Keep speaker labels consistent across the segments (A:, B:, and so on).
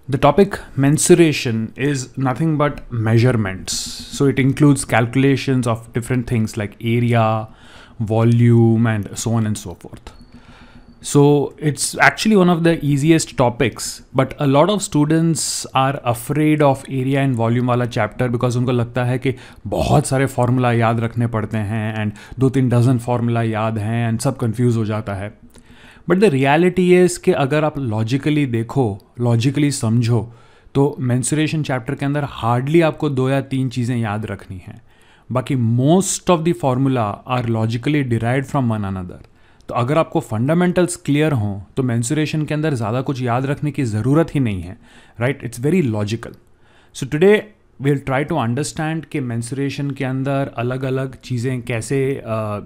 A: The topic mensuration is nothing but measurements. So it includes calculations of different things like area, volume, and so on and so forth. So it's actually one of the easiest topics, but a lot of students are afraid of area and volume वाला chapter because उनको लगता है कि बहुत सारे formula याद रखने पड़ते हैं and 2-3 डजन formula याद हैं and सब confuse हो जाता है. बट द रियलिटी इज़ कि अगर आप लॉजिकली देखो, लॉजिकली समझो, तो मेंसुरेशन चैप्टर के अंदर हार्डली आपको 2 या 3 चीज़ें याद रखनी हैं. बाकी most of the formula are logically derived from one another. तो अगर आपको फंडामेंटल्स क्लियर हों तो मेंसुरेशन के अंदर ज़्यादा कुछ याद रखने की ज़रूरत ही नहीं है, right? It's very logical. So today we'll try to understand कि mensuration के अंदर अलग अलग चीज़ें कैसे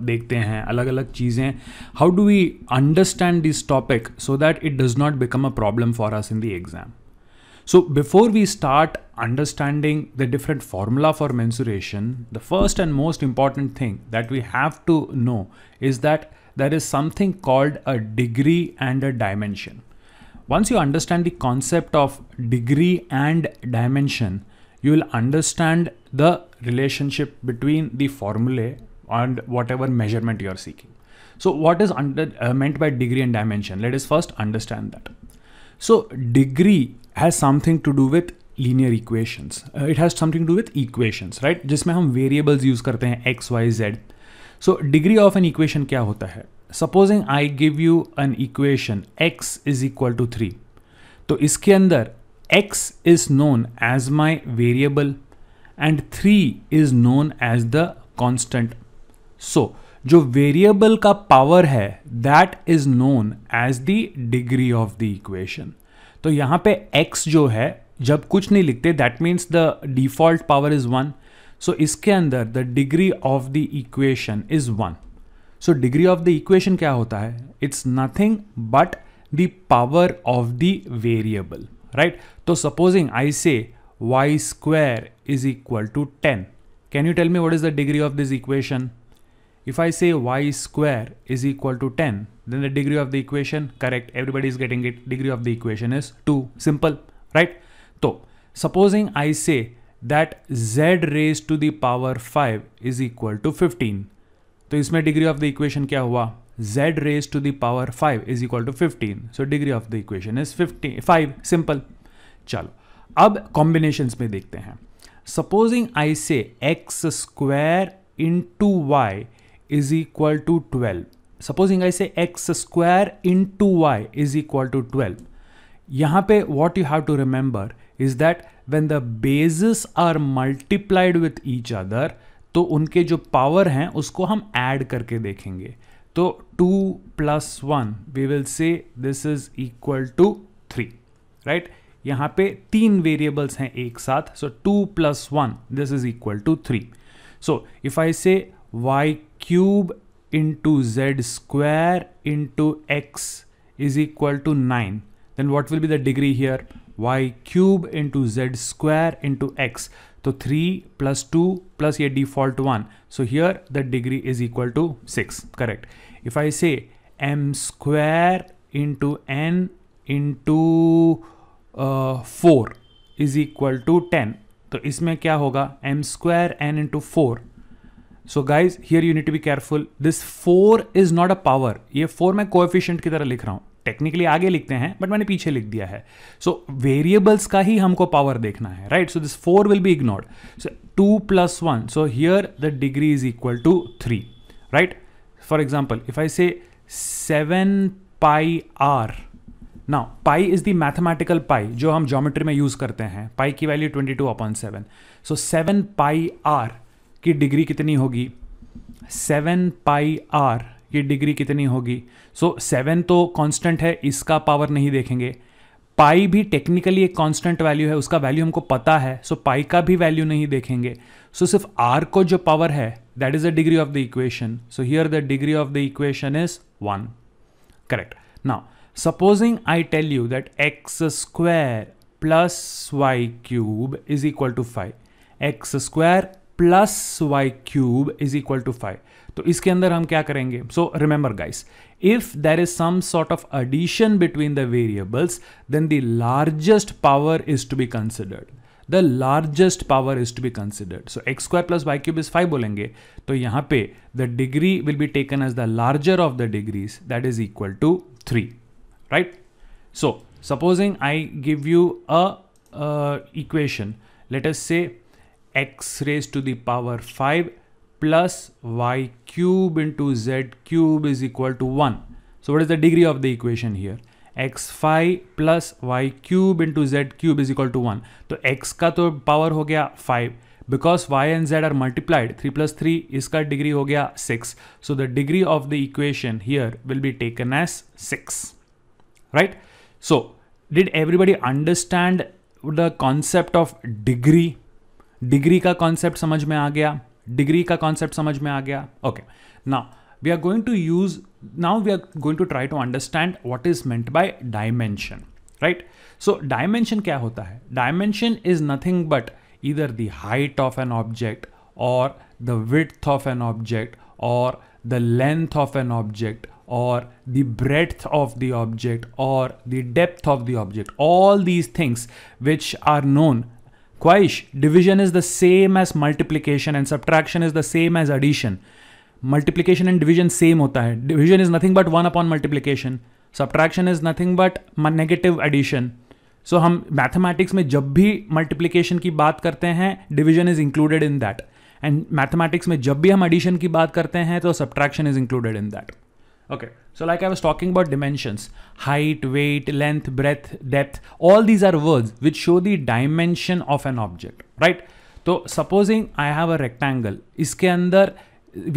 A: देखते हैं, अलग अलग चीज़ें. How do we understand this topic so that it does not become a problem for us in the exam? So before we start understanding the different formula for mensuration, the first and most important thing that we have to know is that there is something called a degree and a dimension. Once you understand the concept of degree and dimension, you will understand the relationship between the formulae and whatever measurement you are seeking. So what is meant by degree and dimension? Let us first understand that. So degree has something to do with linear equations. It has something to do with equations, right? जिसमें हम variables use करते हैं x, y, z. So degree of an equation क्या होता है? Supposing I give you an equation x is equal to 3. तो इसके अंदर x is known as my variable and 3 is known as the constant. So जो variable का power है that is known as the degree of the equation. तो यहाँ पे x जो है जब कुछ नहीं लिखते that means the default power is 1. So इसके अंदर the degree of the equation is 1. So degree of the equation क्या होता है? It's nothing but the power of the variable. Right? So supposing I say y square is equal to 10. Can you tell me what is the degree of this equation? If I say y square is equal to 10, then the degree of the equation, correct, everybody is getting it, degree of the equation is 2. Simple, right? So supposing I say that z raised to the power 5 is equal to 15. तो इसमें degree of the equation क्या हुआ? Z raised to the power 5 is equal to 15. So degree of the equation is 5. Simple. चलो अब combinations में देखते हैं. Supposing I say x square into y is equal to 12. Supposing I say x square into y is equal to 12. यहाँ पे what you have to remember is that when the bases are multiplied with each other, तो उनके जो power हैं उसको हम add करके देखेंगे. तो 2 plus 1 we will say this is equal to 3, right? यहाँ पे 3 वेरिएबल्स हैं एक साथ. So 2 plus 1 this is equal to 3. So if I say y cube into z square into x is equal to 9, then what will be the degree here? Y cube into z square into x. तो 3 plus 2 plus ये default 1. So here the degree is equal to 6. Correct. If I say m square into n into 4 is equal to 10. तो इसमें क्या होगा? m square n into 4. So guys, here you need to be careful. This 4 is not a power. ये 4 मैं coefficient की तरह लिख रहा हूँ. टेक्निकली आगे लिखते हैं बट मैंने पीछे लिख दिया है. सो वेरिएबल्स का ही हमको पावर देखना है, right? So this 4 will be ignored. So 2 plus 1. So here the degree is equal to 3, right? For example if I say 7 pi r. Now pi is the mathematical pi जो हम geometry में use करते हैं. Pi की value 22/7. So 7 pi r की degree कितनी होगी? 7 pi r की डिग्री कितनी होगी? सो 7 तो कांस्टेंट है, इसका पावर नहीं देखेंगे. पाई भी टेक्निकली एक कांस्टेंट वैल्यू है, उसका वैल्यू हमको पता है. सो पाई का भी वैल्यू नहीं देखेंगे. सो सिर्फ r को जो पावर है that is the degree of the equation. So here the degree of the equation is 1. Correct. Now supposing I tell you that x square plus y cube is equal to 5. x square plus y cube is equal to 5. तो इसके अंदर हम क्या करेंगे? So remember guys, if there is some sort of addition between the variables, then the largest power is to be considered. The largest power is to be considered. So x square plus y cube is 5 बोलेंगे, तो यहाँ पे the degree will be taken as the larger of the degrees, that is equal to 3, right? So supposing I give you a equation, let us say x raised to the power 5 plus y cube into z cube is equal to 1. So what is the degree of the equation here? x5 plus y cube into z cube is equal to 1. तो x का तो power हो गया 5, because y and z are multiplied, 3 plus 3 इसका degree हो गया 6. So the degree of the equation here will be taken as 6, right? So did everybody understand the concept of degree? Degree का concept समझ में आ गया? डिग्री का concept समझ में आ गया? Okay, now we are going to try to understand what is meant by dimension, right? So dimension क्या होता है? Dimension is nothing but either the height of an object और the width of an object और the length of an object or the breadth of the object or the depth of the object. All these things which are known. Quaish, division is the same as multiplication and subtraction is the same as addition. Multiplication and division same होता है. Division is nothing but 1 upon multiplication. Subtraction is nothing but negative addition. So हम mathematics में जब भी multiplication की बात करते हैं, division is included in that. And mathematics में जब भी हम addition की बात करते हैं, तो subtraction is included in that. Okay, so like I was talking about dimensions, height, weight, length, breadth, depth, all these are words which show the dimension of an object, right? So supposing I have a rectangle, इसके अंदर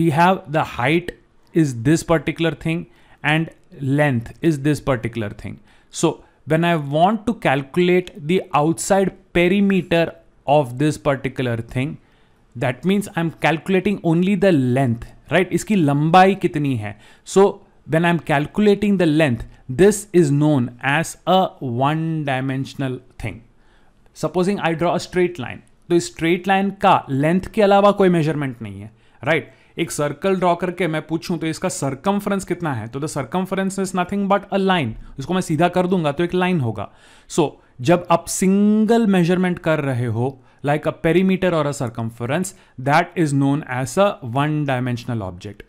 A: we have the height is this particular thing and length is this particular thing. So when I want to calculate the outside perimeter of this particular thing, that means I'm calculating only the length, right? इसकी लंबाई कितनी है? So when I'm calculating the length, this is known as a one-dimensional thing. Supposing I draw a straight line, तो इस straight line का length के अलावा कोई measurement नहीं है, right? एक सर्कल ड्रॉ करके मैं पूछूं तो इसका सर्कमफ्रेंस कितना है, तो the circumference is nothing but a line. इसको मैं सीधा कर दूंगा तो एक लाइन होगा. सो जब आप सिंगल मेजरमेंट कर रहे हो like a perimeter or a circumference, that is known as a one dimensional object.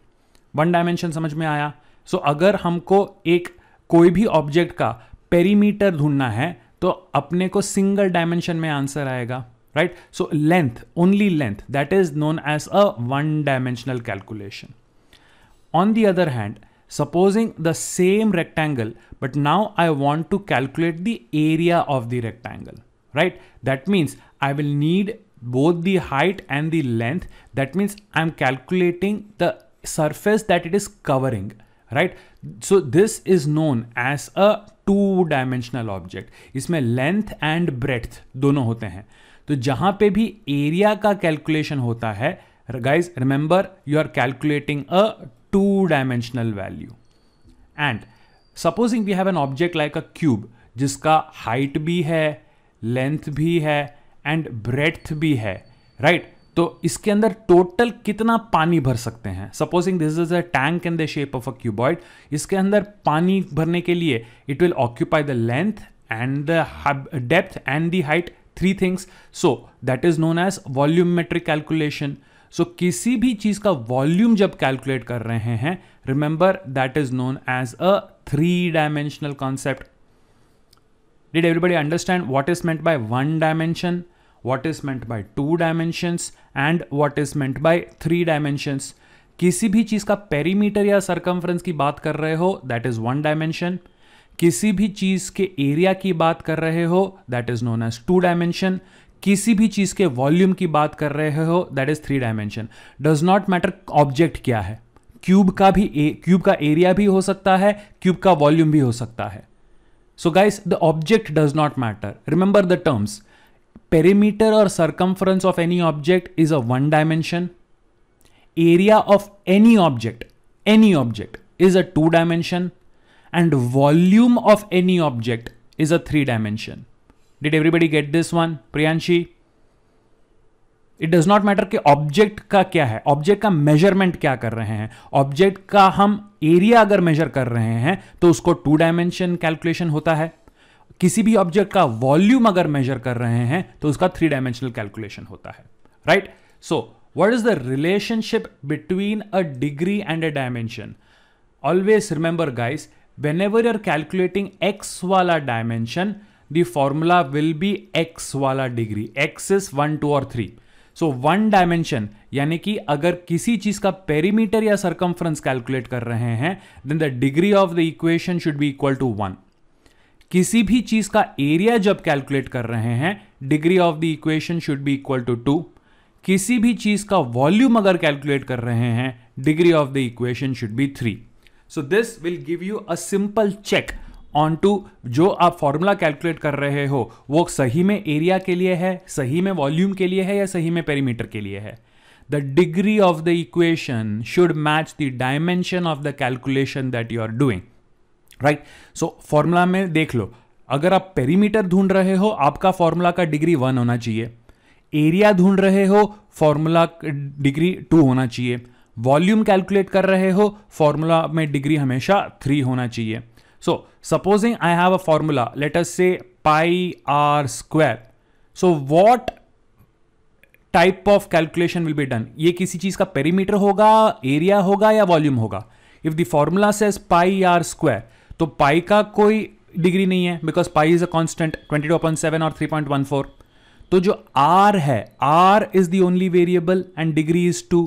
A: One dimension समझ में आया? So अगर हमको एक कोई भी ऑब्जेक्ट का पेरीमीटर ढूंढना है तो अपने को सिंगल डायमेंशन में आंसर आएगा, right? So length, only length, that is known as a one dimensional calculation. On the other hand, supposing the same rectangle, but now I want to calculate the area of the rectangle, right? That means I will need both the height and the length. That means I'm calculating the surface that it is covering, right? So this is known as a two-dimensional object. इसमें length and breadth दोनों होते हैं. तो जहां पे भी area का calculation होता है, guys, remember you are calculating a two-dimensional value. And supposing we have an object like a cube, जिसका height भी है, length भी है एंड ब्रेड्थ भी है, राइट? तो इसके अंदर टोटल कितना पानी भर सकते हैं? Supposing this is a tank in the shape of a cuboid. इसके अंदर पानी भरने के लिए it will occupy the length and the depth and the height, three things. So that is known as volumetric calculation. So किसी भी चीज का वॉल्यूम जब कैलकुलेट कर रहे हैं, remember that is known as a three dimensional concept. Did everybody understand what is meant by one dimension, what is meant by two dimensions and what is meant by three dimensions? किसी भी चीज का perimeter या circumference की बात कर रहे हो, that is one dimension. किसी भी चीज के एरिया की बात कर रहे हो, that is known as two dimension. किसी भी चीज के वॉल्यूम की बात कर रहे हो, that is three dimension. Does not matter object क्या है. क्यूब का एरिया भी हो सकता है, क्यूब का वॉल्यूम भी हो सकता है. So guys, the object does not matter. Remember the terms. Perimeter or circumference of any object is a one dimension. Area of any object is a two dimension. And volume of any object is a three dimension. Did everybody get this one? Priyanshi? It does not matter कि object का क्या है, object का measurement क्या कर रहे हैं। Object का हम एरिया अगर मेजर कर रहे हैं तो उसको 2 डायमेंशन कैलकुलेशन होता है। किसी भी ऑब्जेक्ट का वॉल्यूम अगर मेजर कर रहे हैं तो उसका 3 डायमेंशनल कैलकुलेशन होता है, right. So what is the relationship between a degree and a dimension? Always remember guys, whenever you're calculating x वाला dimension, the formula will be x वाला degree. x is 1, 2 और 3. So 1 dimension यानी कि अगर किसी चीज का पेरीमीटर या सर्कमफ्रेंस कैलकुलेट कर रहे हैं, then the degree of the equation should be equal to 1. किसी भी चीज का एरिया जब कैलकुलेट कर रहे हैं, degree of the equation should be equal to 2. किसी भी चीज का वॉल्यूम अगर कैलकुलेट कर रहे हैं, degree of the equation should B 3. So this will give you a simple check on to जो आप फॉर्मूला कैलकुलेट कर रहे हो वो सही में एरिया के लिए है, सही में वॉल्यूम के लिए है या सही में पेरीमीटर के लिए है. The degree of the equation should match the dimension of the calculation that you are doing. Right? So formula में देख लो, अगर आप पेरीमीटर ढूंढ रहे हो आपका फॉर्मूला का डिग्री 1 होना चाहिए. एरिया ढूंढ रहे हो फॉर्मूला डिग्री 2 होना चाहिए. वॉल्यूम कैलकुलेट कर रहे हो फॉर्मूला में डिग्री हमेशा 3 होना चाहिए. So supposing I have a formula, let us say pi r square. So what type of calculation will be done? ये किसी चीज का पेरीमीटर होगा, एरिया होगा या वॉल्यूम होगा? If the formula says pi r square, तो पाई का कोई डिग्री नहीं है because pi is a constant 22.7 और 3.14. तो जो आर है, r is the only variable and degree is 2.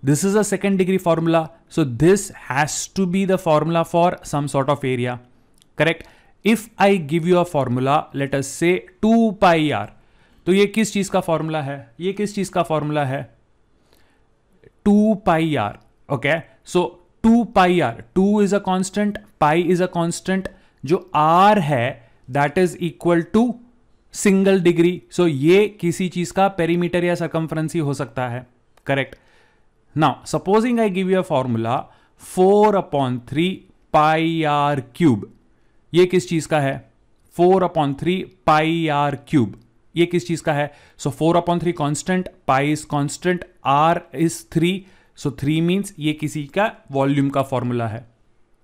A: This is a second degree formula. So this has to be the formula for some sort of area. Correct? If I give you a formula, let us say 2 pi r. तो ये किस चीज का formula है? ये किस चीज का फॉर्मूला है? 2 pi r. Okay? So 2 pi r. 2 is a constant, pi is a constant. जो r है, that is equal to single degree. So ये किसी चीज का पेरीमीटर या सर्कमफ्रेंस ही हो सकता है. Correct? Now, supposing I give you a formula 4/3 pi r cube. ये किस चीज का है? 4/3 pi r cube. ये किस चीज का है? So 4/3 constant, pi is constant, r is 3. So 3 means ये किसी का वॉल्यूम का फॉर्मूला है.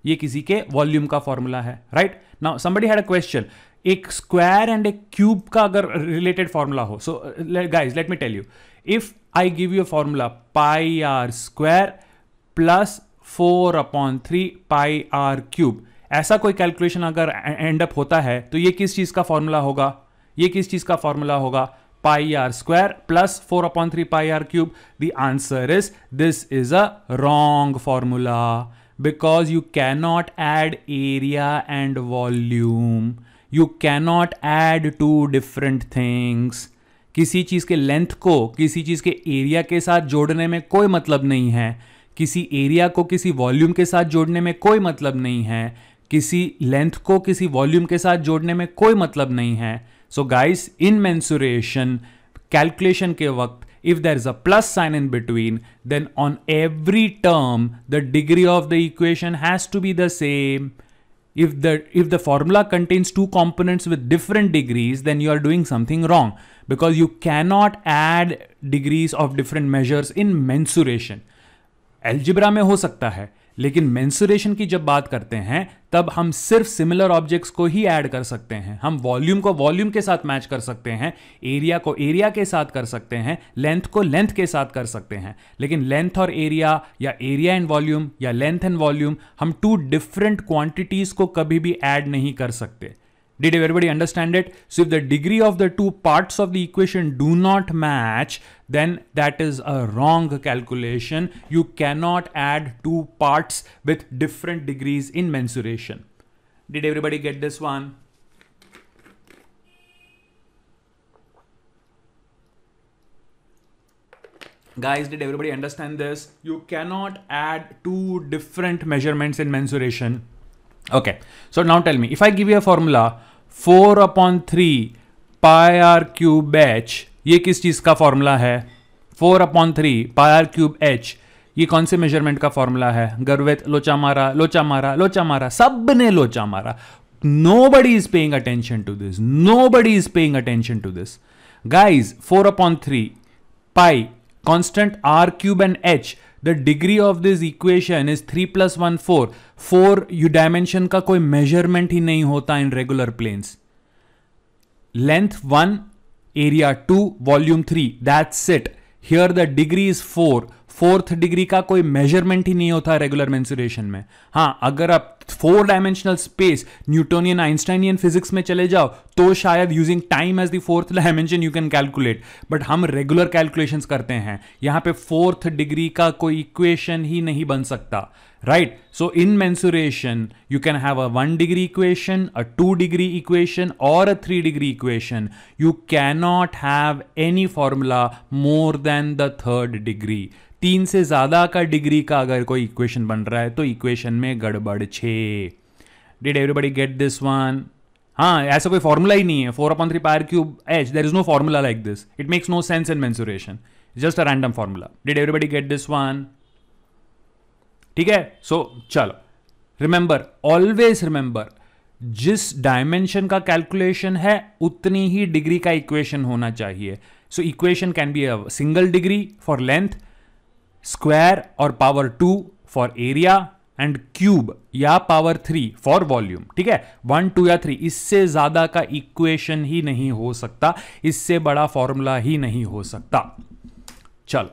A: ये किसी के वॉल्यूम का फॉर्मूला है, right? Now somebody had a question. एक स्क्वायर एंड एक क्यूब का अगर रिलेटेड फॉर्मूला हो, so guys let me tell you, if I give you formula pi r square plus 4/3 pi r cube, ऐसा कोई calculation अगर and up होता है तो ये किस चीज का फॉर्मूला होगा? ये किस चीज का फॉर्मूला होगा? Pi r square plus 4/3 pi r cube. The answer is this is a wrong formula because you cannot add area and volume. You cannot add two different things. किसी चीज के लेंथ को किसी चीज के एरिया के साथ जोड़ने में कोई मतलब नहीं है. किसी एरिया को किसी वॉल्यूम के साथ जोड़ने में कोई मतलब नहीं है. किसी लेंथ को किसी वॉल्यूम के साथ जोड़ने में कोई मतलब नहीं है. सो गाइस, इन मेंसुरेशन कैलकुलेशन के वक्त if there is a plus sign in between, then on every term the degree of the equation has to be the same. If the formula contains two components with different degrees, then you are doing something wrong, because you cannot add degrees of different measures in mensuration. Algebra में हो सकता है, लेकिन mensuration की जब बात करते हैं तब हम सिर्फ सिमिलर ऑब्जेक्ट्स को ही ऐड कर सकते हैं. हम वॉल्यूम को वॉल्यूम के साथ मैच कर सकते हैं, एरिया को एरिया के साथ कर सकते हैं, लेंथ को लेंथ के साथ कर सकते हैं. लेकिन लेंथ और एरिया या एरिया एंड वॉल्यूम या लेंथ एंड वॉल्यूम, हम टू डिफरेंट क्वांटिटीज को कभी भी ऐड नहीं कर सकते. Did everybody understand it? So if the degree of the two parts of the equation do not match, then that is a wrong calculation. You cannot add two parts with different degrees in mensuration. Did everybody get this one? Guys, did everybody understand this? You cannot add two different measurements in mensuration. Okay, so now tell me, if I give you a formula 4/3 pi r cube h, ये किस चीज का formula है? 4/3 pi r cube h, ये कौन से measurement का formula है? गर्वित लोचा मारा, लोचा मारा, लोचा मारा, सब ने लोचा मारा. Nobody is paying attention to this. Nobody is paying attention to this. Guys, 4/3 pi, constant r cube and h, the degree of this equation is 3 plus 1 4. 4 dimension का कोई measurement ही नहीं होता in regular planes. Length 1, area 2, volume 3, that's it. Here the degree is 4. Fourth degree का कोई measurement ही नहीं होता regular mensuration में. हाँ, अगर आप 4 dimensional space Newtonian Einsteinian physics में चले जाओ तो शायद using time as the fourth dimension you can calculate, but हम रेगुलर कैलकुलेशंस करते हैं. यहां पे फोर्थ डिग्री का कोई इक्वेशन ही नहीं बन सकता. Right? So in mensuration, you can have a 1 degree equation, a 2 degree equation, or a 3 degree equation. You cannot have any formula more than the 3rd degree. 3 से ज्यादा का डिग्री का अगर कोई इक्वेशन बन रहा है तो इक्वेशन में गड़बड़ छे. Did everybody get this one? हाँ, ऐसा कोई फॉर्मूला ही नहीं है. 4/3 power cube h. There is no formula like this. It makes no sense in mensuration. It's just a random formula. Did everybody get this one? ठीक है. So चलो, remember, always remember, जिस dimension का calculation है उतनी ही degree का equation होना चाहिए. So equation can be a single degree for length, square और power 2 for area, and cube या पावर 3 फॉर वॉल्यूम. ठीक है, 1, 2 या 3, इससे ज्यादा का इक्वेशन ही नहीं हो सकता, इससे बड़ा फॉर्मूला ही नहीं हो सकता. चलो,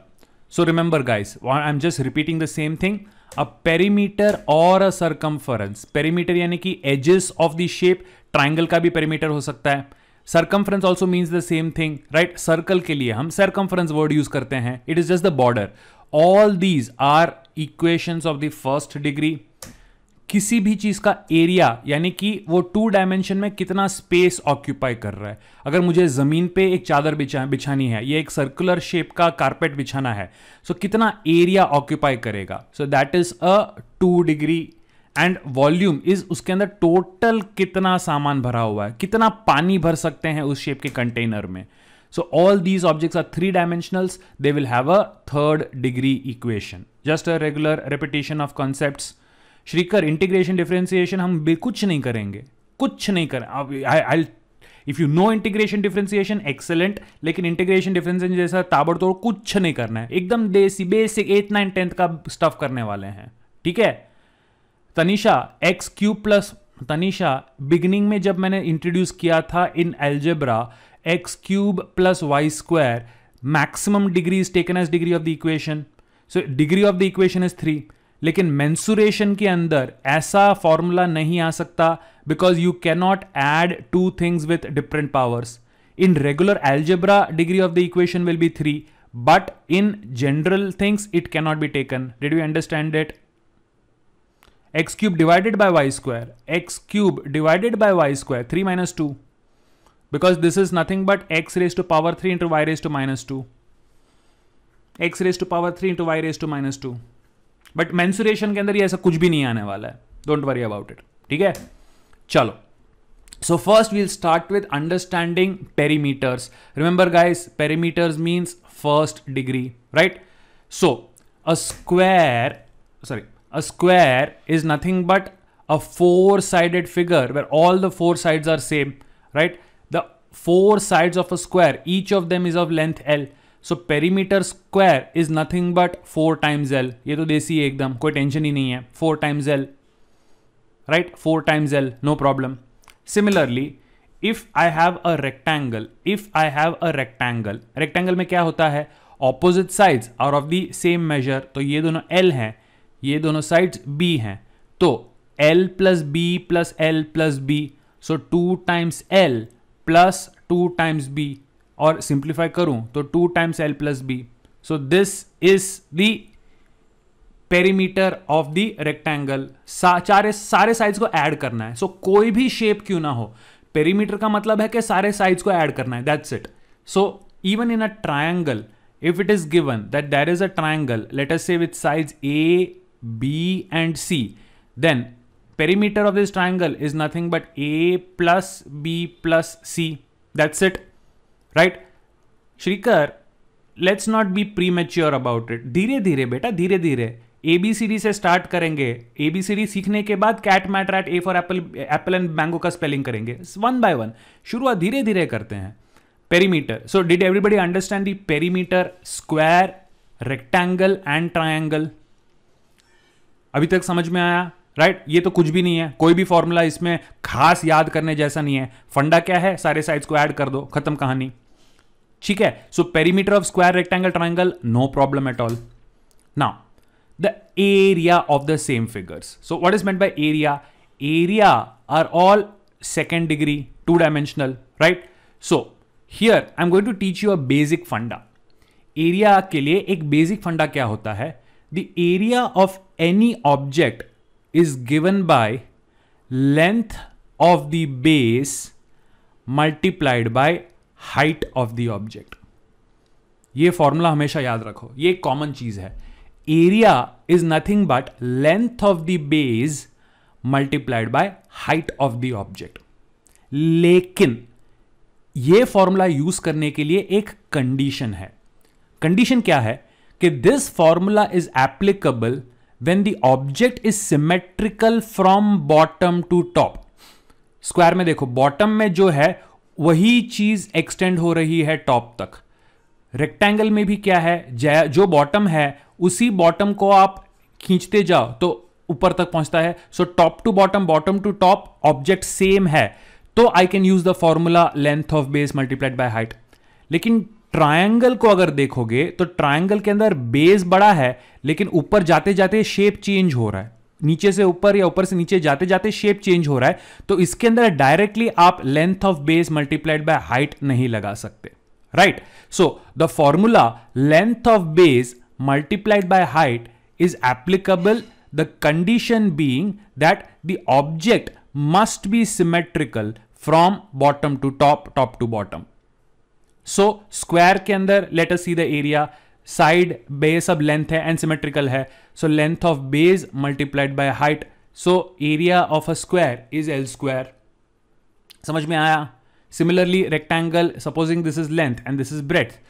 A: सो remember guys, I am just repeating the same thing. A perimeter or a circumference. Perimeter यानी कि edges of the shape. Triangle का भी perimeter हो सकता है. Circumference also means the same thing, right? Circle के लिए हम circumference word use करते हैं. It is just the border. All these are equations of the first degree. किसी भी चीज का एरिया यानी कि वो 2 डायमेंशन में कितना स्पेस ऑक्यूपाई कर रहा है. अगर मुझे जमीन पे एक चादर बिछानी है, ये एक सर्कुलर शेप का कारपेट बिछाना है, सो कितना एरिया ऑक्यूपाई करेगा. सो that is a 2 degree. And volume is उसके अंदर टोटल कितना सामान भरा हुआ है, कितना पानी भर सकते हैं उस शेप के कंटेनर में. So all these objects are 3 dimensionals. They will have a 3rd degree equation. Just a regular repetition of concepts. Shrikar, integration differentiation हम कुछ नहीं करेंगे, कुछ नहीं करें. If you know integration differentiation excellent, लेकिन इंटीग्रेशन डिफरेंशिएशन जैसा ताबड़तोड़ कुछ नहीं करना है. एकदम बेसिक 8, 9, 10 का स्टफ करने वाले हैं. ठीक है. Tanisha, x cube plus, Tanisha beginning में जब मैंने इंट्रोड्यूस किया था in algebra, x cube plus y square, maximum degree is taken as degree of the equation. So degree of the equation is 3. लेकिन मेंसुरेशन के अंदर ऐसा फॉर्मूला नहीं आ सकता, because you cannot add 2 things with different powers. In regular algebra degree of the equation will be 3, but in general things it cannot be taken. Did you understand it? X cube divided by y square, x cube divided by y square, 3 minus 2, because this is nothing but x raised to power 3 into y raised to minus 2. x raised to power 3 into y raised to minus 2. But mensuration के अंदर ये ऐसा कुछ भी नहीं आने वाला है. Don't worry about it. ठीक है, चलो. So first we'll start with understanding perimeters. Remember guys, perimeters means first degree, right? So a square is nothing but a 4-sided figure where all the 4 sides are same, right? The 4 sides of a square, each of them is of length L. So perimeter square is nothing but 4 times L. ये तो देसी है एकदम, कोई tension ही नहीं है. 4 times L, right? 4 times L, no problem. Similarly, if I have a rectangle, rectangle में क्या होता है? Opposite sides are of the same measure. तो ये दोनों L हैं, ये दोनों sides B हैं. तो L plus B plus L plus B. So 2 times L plus 2 times B. और सिंप्लीफाई करूं तो 2 times L plus B. So this is the perimeter of the rectangle. सारे साइड्स को ऐड करना है. So कोई भी शेप क्यों ना हो, पेरीमीटर का मतलब है कि सारे साइड्स को ऐड करना है. That's it. So even in a triangle, if it is given that there is a triangle, let us say with sides A, B and C, then perimeter of this triangle is nothing but A plus B plus C. That's it. Right? Shrikar, let's not be premature about it. धीरे धीरे बेटा, धीरे धीरे ABCD से start करेंगे. ABCD सीखने के बाद cat mat rat A for apple and mango का स्पेलिंग करेंगे. 1 by 1 शुरुआत धीरे धीरे करते हैं. perimeter. So did everybody understand the perimeter, square, rectangle and triangle? अभी तक समझ में आया? राइट ये तो कुछ भी नहीं है, कोई भी फॉर्मूला इसमें खास याद करने जैसा नहीं है. फंडा क्या है, सारे साइड्स को ऐड कर दो, खत्म कहानी. ठीक है. So perimeter of square, rectangle, triangle, no problem at all. Now the area of the same figures. So what is meant by area? Area are all second degree, two dimensional, right? So here I'm going to teach you a basic funda. Area के लिए एक basic funda क्या होता है? The area of any object is given by length of the base multiplied by height of the object. ये formula हमेशा याद रखो, ये एक कॉमन चीज है. Area is nothing but length of the base multiplied by height of the object. लेकिन यह फॉर्मूला यूज करने के लिए एक कंडीशन है. कंडीशन क्या है कि this formula is applicable when the object is symmetrical from bottom to top. Square में देखो, बॉटम में जो है वही चीज एक्सटेंड हो रही है टॉप तक. रेक्टेंगल में भी क्या है, जो बॉटम है उसी बॉटम को आप खींचते जाओ तो ऊपर तक पहुंचता है. So top to bottom, bottom to top, object same है, तो I can use the formula length of base multiplied by height. लेकिन ट्रायंगल को अगर देखोगे तो ट्रायंगल के अंदर बेस बड़ा है, लेकिन ऊपर जाते जाते शेप चेंज हो रहा है. नीचे से ऊपर या ऊपर से नीचे जाते जाते शेप चेंज हो रहा है. तो इसके अंदर डायरेक्टली आप length of base multiplied by height नहीं लगा सकते. Right. So the formula length of base multiplied by height is applicable, the condition being that the object must be symmetrical from bottom to top, top to bottom. So square के अंदर let us see the area, side base अब length है and symmetrical है, so length of base multiplied by height, so area of a square is L square. समझ में आया? Similarly rectangle, supposing this is length and this is breadth.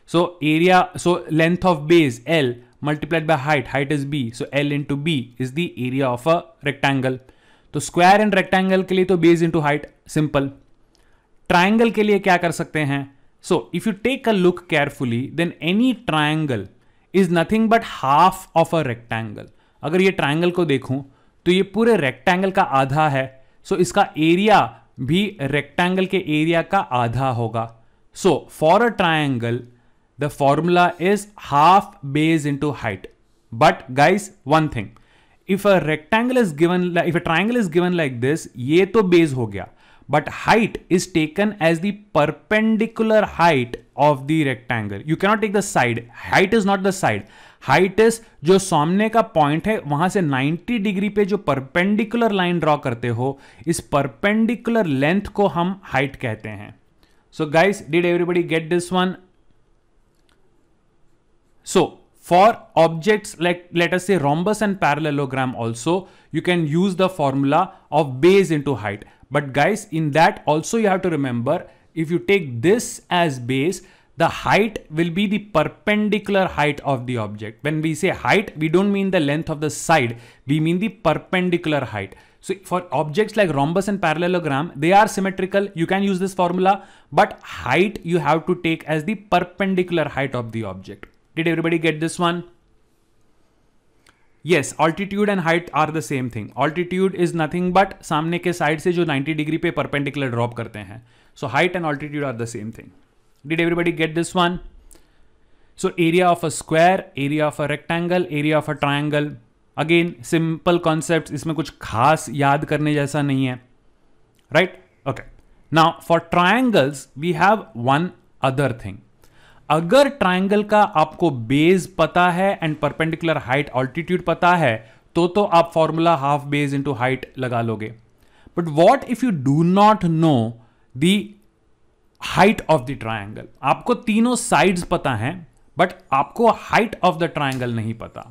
A: So area, so length of base L multiplied by height, height is B, so L into B is the area of a rectangle. तो square and rectangle के लिए तो base into height, simple. Triangle के लिए क्या कर सकते हैं? So if you take a look carefully, then any triangle is nothing but half of a rectangle. अगर ये triangle को देखूं तो ये पूरे rectangle का आधा है, so इसका area भी rectangle के area का आधा होगा. So for a triangle the formula is half base into height. But guys, one thing, if a rectangle is given, if a triangle is given like this, ये तो base हो गया, but height is taken as the perpendicular height of the rectangle. You cannot take the side. Height is not the side. Height is जो सामने का point है वहां से 90 डिग्री पे जो perpendicular line draw करते हो, इस perpendicular length को हम height कहते हैं. So guys, did everybody get this one? So for objects like, let us say, rhombus and parallelogram also, you can use the formula of base into height. But guys, in that also you have to remember, if you take this as base, the height will be the perpendicular height of the object. When we say height, we don't mean the length of the side, we mean the perpendicular height. So for objects like rhombus and parallelogram, they are symmetrical, you can use this formula, but height you have to take as the perpendicular height of the object. Did everybody get this one? Yes, altitude and height are the same thing. Altitude is nothing but सामने के side से जो 90 degree पे perpendicular drop करते हैं. So height and altitude are the same thing. Did everybody get this one? So area of a square, area of a rectangle, area of a triangle. Again, simple concepts. इसमें कुछ खास याद करने जैसा नहीं है. Right? Okay. Now for triangles, we have one other thing. अगर triangle का आपको बेस पता है एंड परपेंडिकुलर हाइट ऑल्टीट्यूड पता है तो आप formula half base into height लगा लोगे. But what if you do not know the height of the triangle? आपको तीनों साइड्स पता हैं बट आपको हाइट ऑफ द ट्राइंगल नहीं पता.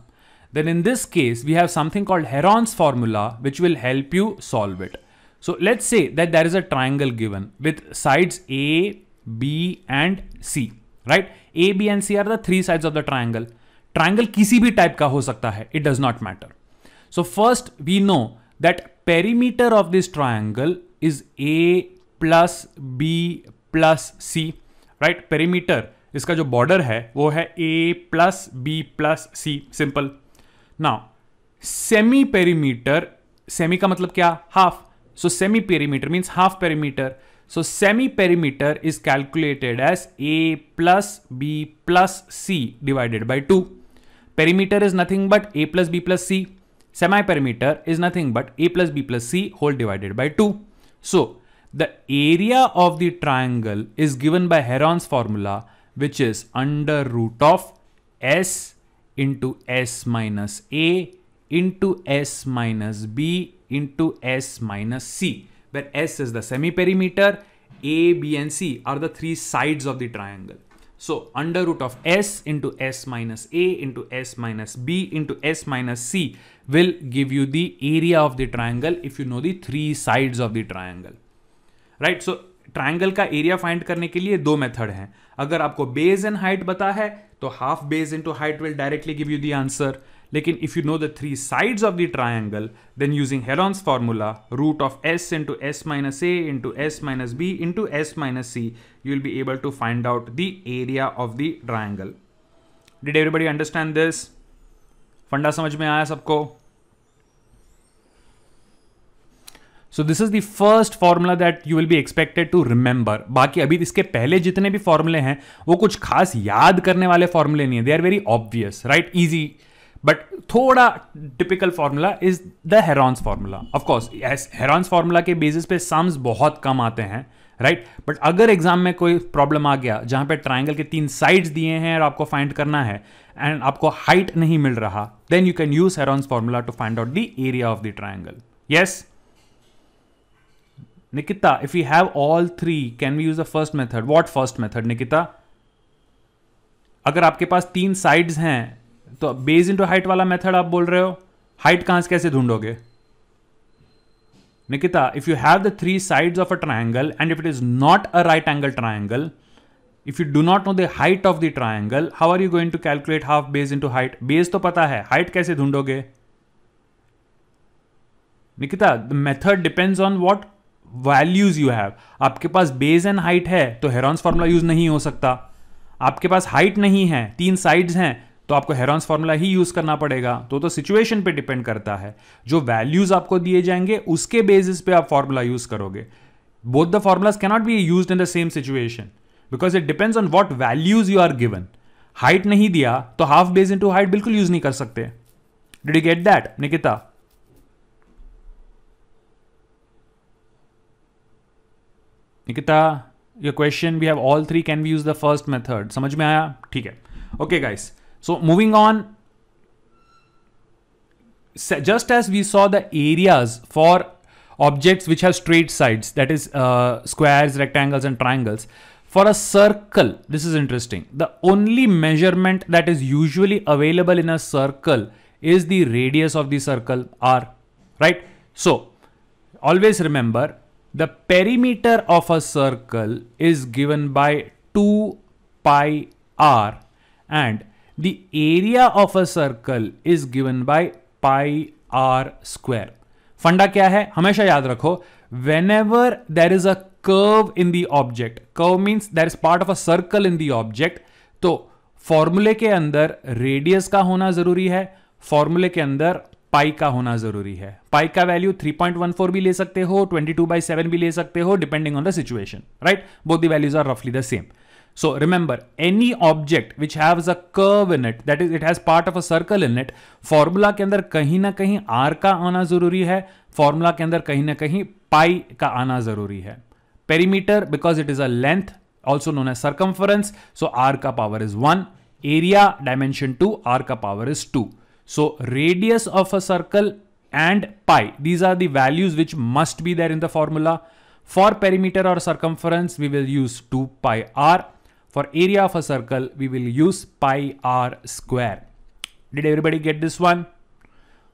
A: Then in this case we have something called Heron's formula which will help you solve it. So let's say that there is a triangle given with sides A, B and C. Right? A, B and C are the three sides of the triangle. Triangle किसी भी type का हो सकता है. It does not matter. So first we know that perimeter of this triangle is A plus B plus C. Right. Perimeter, इसका जो border है वो है a plus B plus C, simple. Now semi perimeter, semi का मतलब क्या, half, so semi perimeter means half perimeter. So semi-perimeter is calculated as a plus b plus c divided by 2. Perimeter is nothing but a plus b plus c. Semi-perimeter is nothing but a plus b plus c whole divided by 2. So the area of the triangle is given by Heron's formula, which is under root of s into s minus a into s minus b into s minus c, where S is the semi-perimeter, A, B and C are the three sides of the triangle. So under root of S into S minus A into S minus B into S minus C will give you the area of the triangle if you know the three sides of the triangle. Right? So triangle का area find करने के लिए दो method हैं। अगर आपको base and height पता है तो half base into height will directly give you the answer. लेकिन if you know the three sides of the triangle, then using Heron's formula, root of s into s minus a into s minus b into s minus c, you will be able to find out the area of the triangle. Did everybody understand this? फंडा समझ में आया सबको? So this is the first formula that you will be expected to remember. बाकी अभी इसके पहले जितने भी फॉर्मूले हैं वो कुछ खास याद करने वाले फॉर्मूले नहीं है. They are very obvious, right? Easy. But थोड़ा typical formula is the Heron's formula. Of course Heron's formula के बेसिस पे सम्स बहुत कम आते हैं, राइट. बट अगर एग्जाम में कोई प्रॉब्लम आ गया जहां पे ट्राइंगल के 3 साइड्स दिए हैं और आपको फाइंड करना है एंड आपको हाइट नहीं मिल रहा, then you can use Heron's formula to find out the area of the triangle. Yes Nikita, if you have all 3 can we use the first method? What first method Nikita? अगर आपके पास 3 sides हैं तो base into height वाला method आप बोल रहे हो. हाइट कहां से कैसे ढूंढोगे Nikita? If you have the 3 sides of a triangle and if it is not a right angle triangle, if you do not know the height of the triangle, how are you going to calculate half base into height? Base तो पता है, height कैसे ढूंढोगे Nikita? The method depends on what values you have. आपके पास base and height है तो Heron's formula use नहीं हो सकता. आपके पास हाइट नहीं है, 3 साइड्स हैं, तो आपको हेरॉन्स फॉर्मूला ही यूज करना पड़ेगा. तो सिचुएशन पे डिपेंड करता है. जो वैल्यूज आपको दिए जाएंगे उसके बेसिस पे आप फॉर्मूला यूज करोगे. Both the formulas cannot be used in the same situation because it depends on what values you are given. Height नहीं दिया तो हाफ बेस इनटू हाइट बिल्कुल यूज नहीं कर सकते. Did you get that Nikita? Nikita, your question, we have all 3, can we use the first method? समझ में आया? ठीक है. Okay guys, so moving on, just as we saw the areas for objects which have straight sides, that is squares, rectangles and triangles, for a circle, this is interesting. The only measurement that is usually available in a circle is the radius of the circle, r, right? So always remember, the perimeter of a circle is given by 2 pi r and the area of a circle is given by pi r square. फंडा क्या है हमेशा याद रखो, whenever there is a curve in the object, curve means there is part of a circle in the object, तो फॉर्मूले के अंदर रेडियस का होना जरूरी है, फॉर्मूले के अंदर पाई का होना जरूरी है. पाई का वैल्यू 3.14 भी ले सकते हो, 22/7 भी ले सकते हो, depending on the situation, right. Both the values are रफली the same. So remember, any object which has a curve in it, that is it has part of a circle in it, formula के अंदर कहीं ना कहीं r का आना जरूरी है, फॉर्मूला के अंदर कहीं ना कहीं पाई का आना जरूरी है. Perimeter, because it is a length, also known as circumference, so r का power is 1. Area, dimension 2, r का power is 2. So radius of a circle and pi, these are the values which must be there in the formula. For perimeter or circumference, we will use 2 pi r. For area of a circle, we will use pi r square. Did everybody get this one?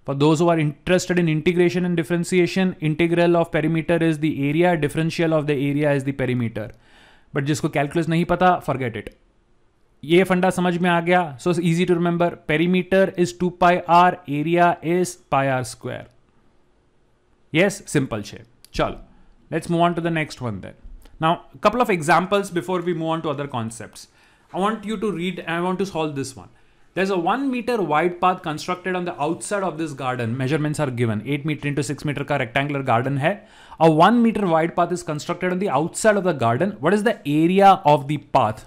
A: For those who are interested in integration and differentiation, integral of perimeter is the area, differential of the area is the perimeter. But जिसको calculus नहीं पता, forget it. ये फंडा समझ में आ गया? So it's easy to remember. Perimeter is 2 pi r, area is pi r square. Yes, simple shape. चलो, let's move on to the next one then. Now, a couple of examples before we move on to other concepts. I want you to read and I want to solve this one. There's a 1 meter wide path constructed on the outside of this garden. Measurements are given. 8 meter into 6 meter का rectangular garden है. A 1 meter wide path is constructed on the outside of the garden. What is the area of the path?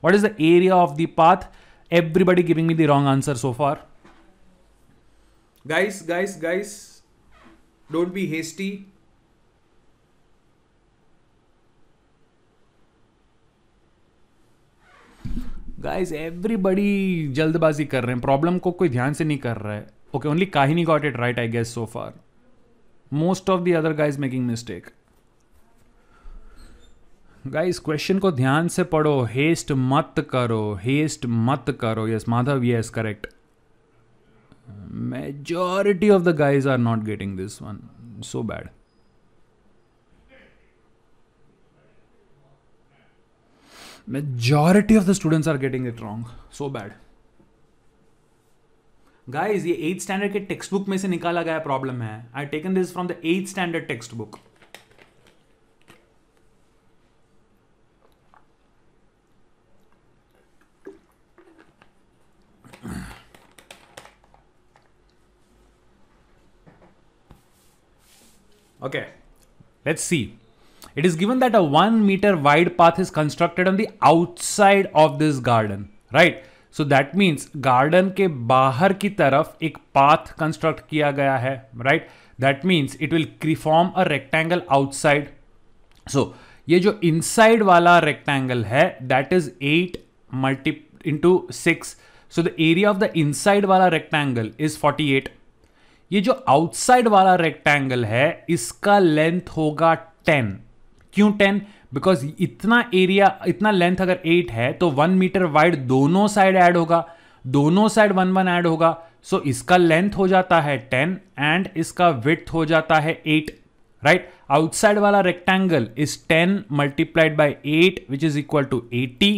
A: What is the area of the path? Everybody giving me the wrong answer so far. Guys, don't be hasty. Guys everybody जल्दबाजी कर रहे हैं, problem को कोई ध्यान से नहीं कर रहा है. Okay, only Kahini got it right I guess so far. Most of the other guys making mistake. Guys question को ध्यान से पढ़ो, हेस्ट मत करो. Yes Madhav, yes correct. Majority of the guys are not getting this one, so bad. Majority of the students are getting it wrong. So bad. Guys, ये 8th standard के text book में से निकाला गया प्रॉब्लम है. I taken this from the 8th standard text book. Okay, let's see. It is given that a 1 meter wide path is constructed on the outside of this garden, right? So that means garden के बाहर की तरफ एक path construct किया गया है, right? That means it will form a rectangle outside. So ये जो inside वाला rectangle है, that is 8 into 6. So the area of the inside वाला rectangle is 48. ये जो outside वाला rectangle है, इसका length होगा 10. क्यों 10? बिकॉज इतना एरिया, इतना लेंथ अगर 8 है तो 1 मीटर वाइड दोनों साइड ऐड होगा, दोनों साइड 1 ऐड होगा. सो इसका लेंथ हो जाता है 10 एंड इसका विड्थ हो जाता है 8, राइट? आउटसाइड वाला rectangle is 10 multiplied by 8 which is equal to 80.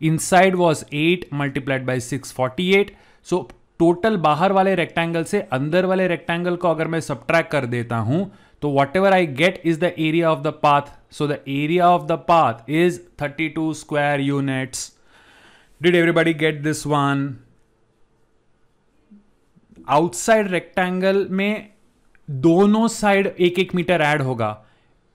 A: Inside was 8 multiplied by 6, 48. So total बाहर वाले रेक्टेंगल से अंदर वाले रेक्टेंगल को अगर मैं सब्ट्रैक्ट कर देता हूं तो whatever I get is the area of the path. So the area of the path is 32 square units. Did everybody get this one? Outside rectangle में दोनों साइड 1-1 मीटर ऐड होगा.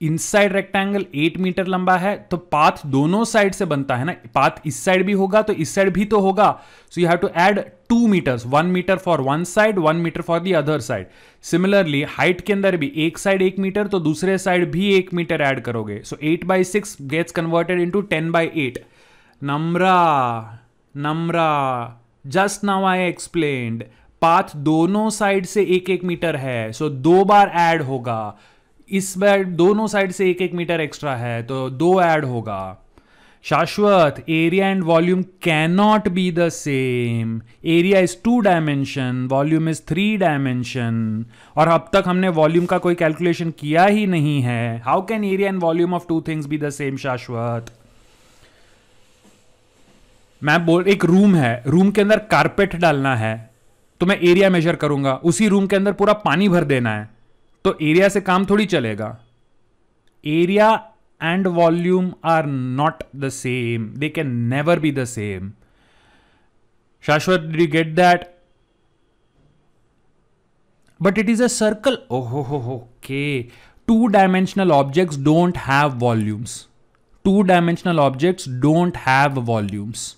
A: इनसाइड रेक्टेंगल 8 मीटर लंबा है तो path दोनों side से बनता है ना. पाथ इस साइड भी होगा तो इस साइड भी तो होगा. So you have to add 2 metres, 1 metre for one side, 1 metre for the other side. Similarly height के अंदर भी एक साइड 1 मीटर तो दूसरे साइड भी 1 मीटर ऐड करोगे. So 8/6 gets converted into 10/8. Namra just now I explained. Path दोनों side से 1-1 मीटर है, सो 2 बार ऐड होगा. इस बार दोनों साइड से 1-1 मीटर एक्स्ट्रा है तो 2 ऐड होगा. शाश्वत, area and volume can not be the same. Area is 2 dimension, volume is 3 dimension. और अब तक हमने वॉल्यूम का कोई कैलकुलेशन किया ही नहीं है. How can area and volume of 2 things B the same? शाश्वत, मैं एक रूम है, रूम के अंदर कारपेट डालना है तो मैं एरिया मेजर करूंगा. उसी रूम के अंदर पूरा पानी भर देना है तो एरिया से काम थोड़ी चलेगा. Area and volume are not the same, they can never be the same. Shashwat, did you get that? But it is a circle. Okay, 2 dimensional objects don't have volumes. 2 dimensional objects don't have volumes.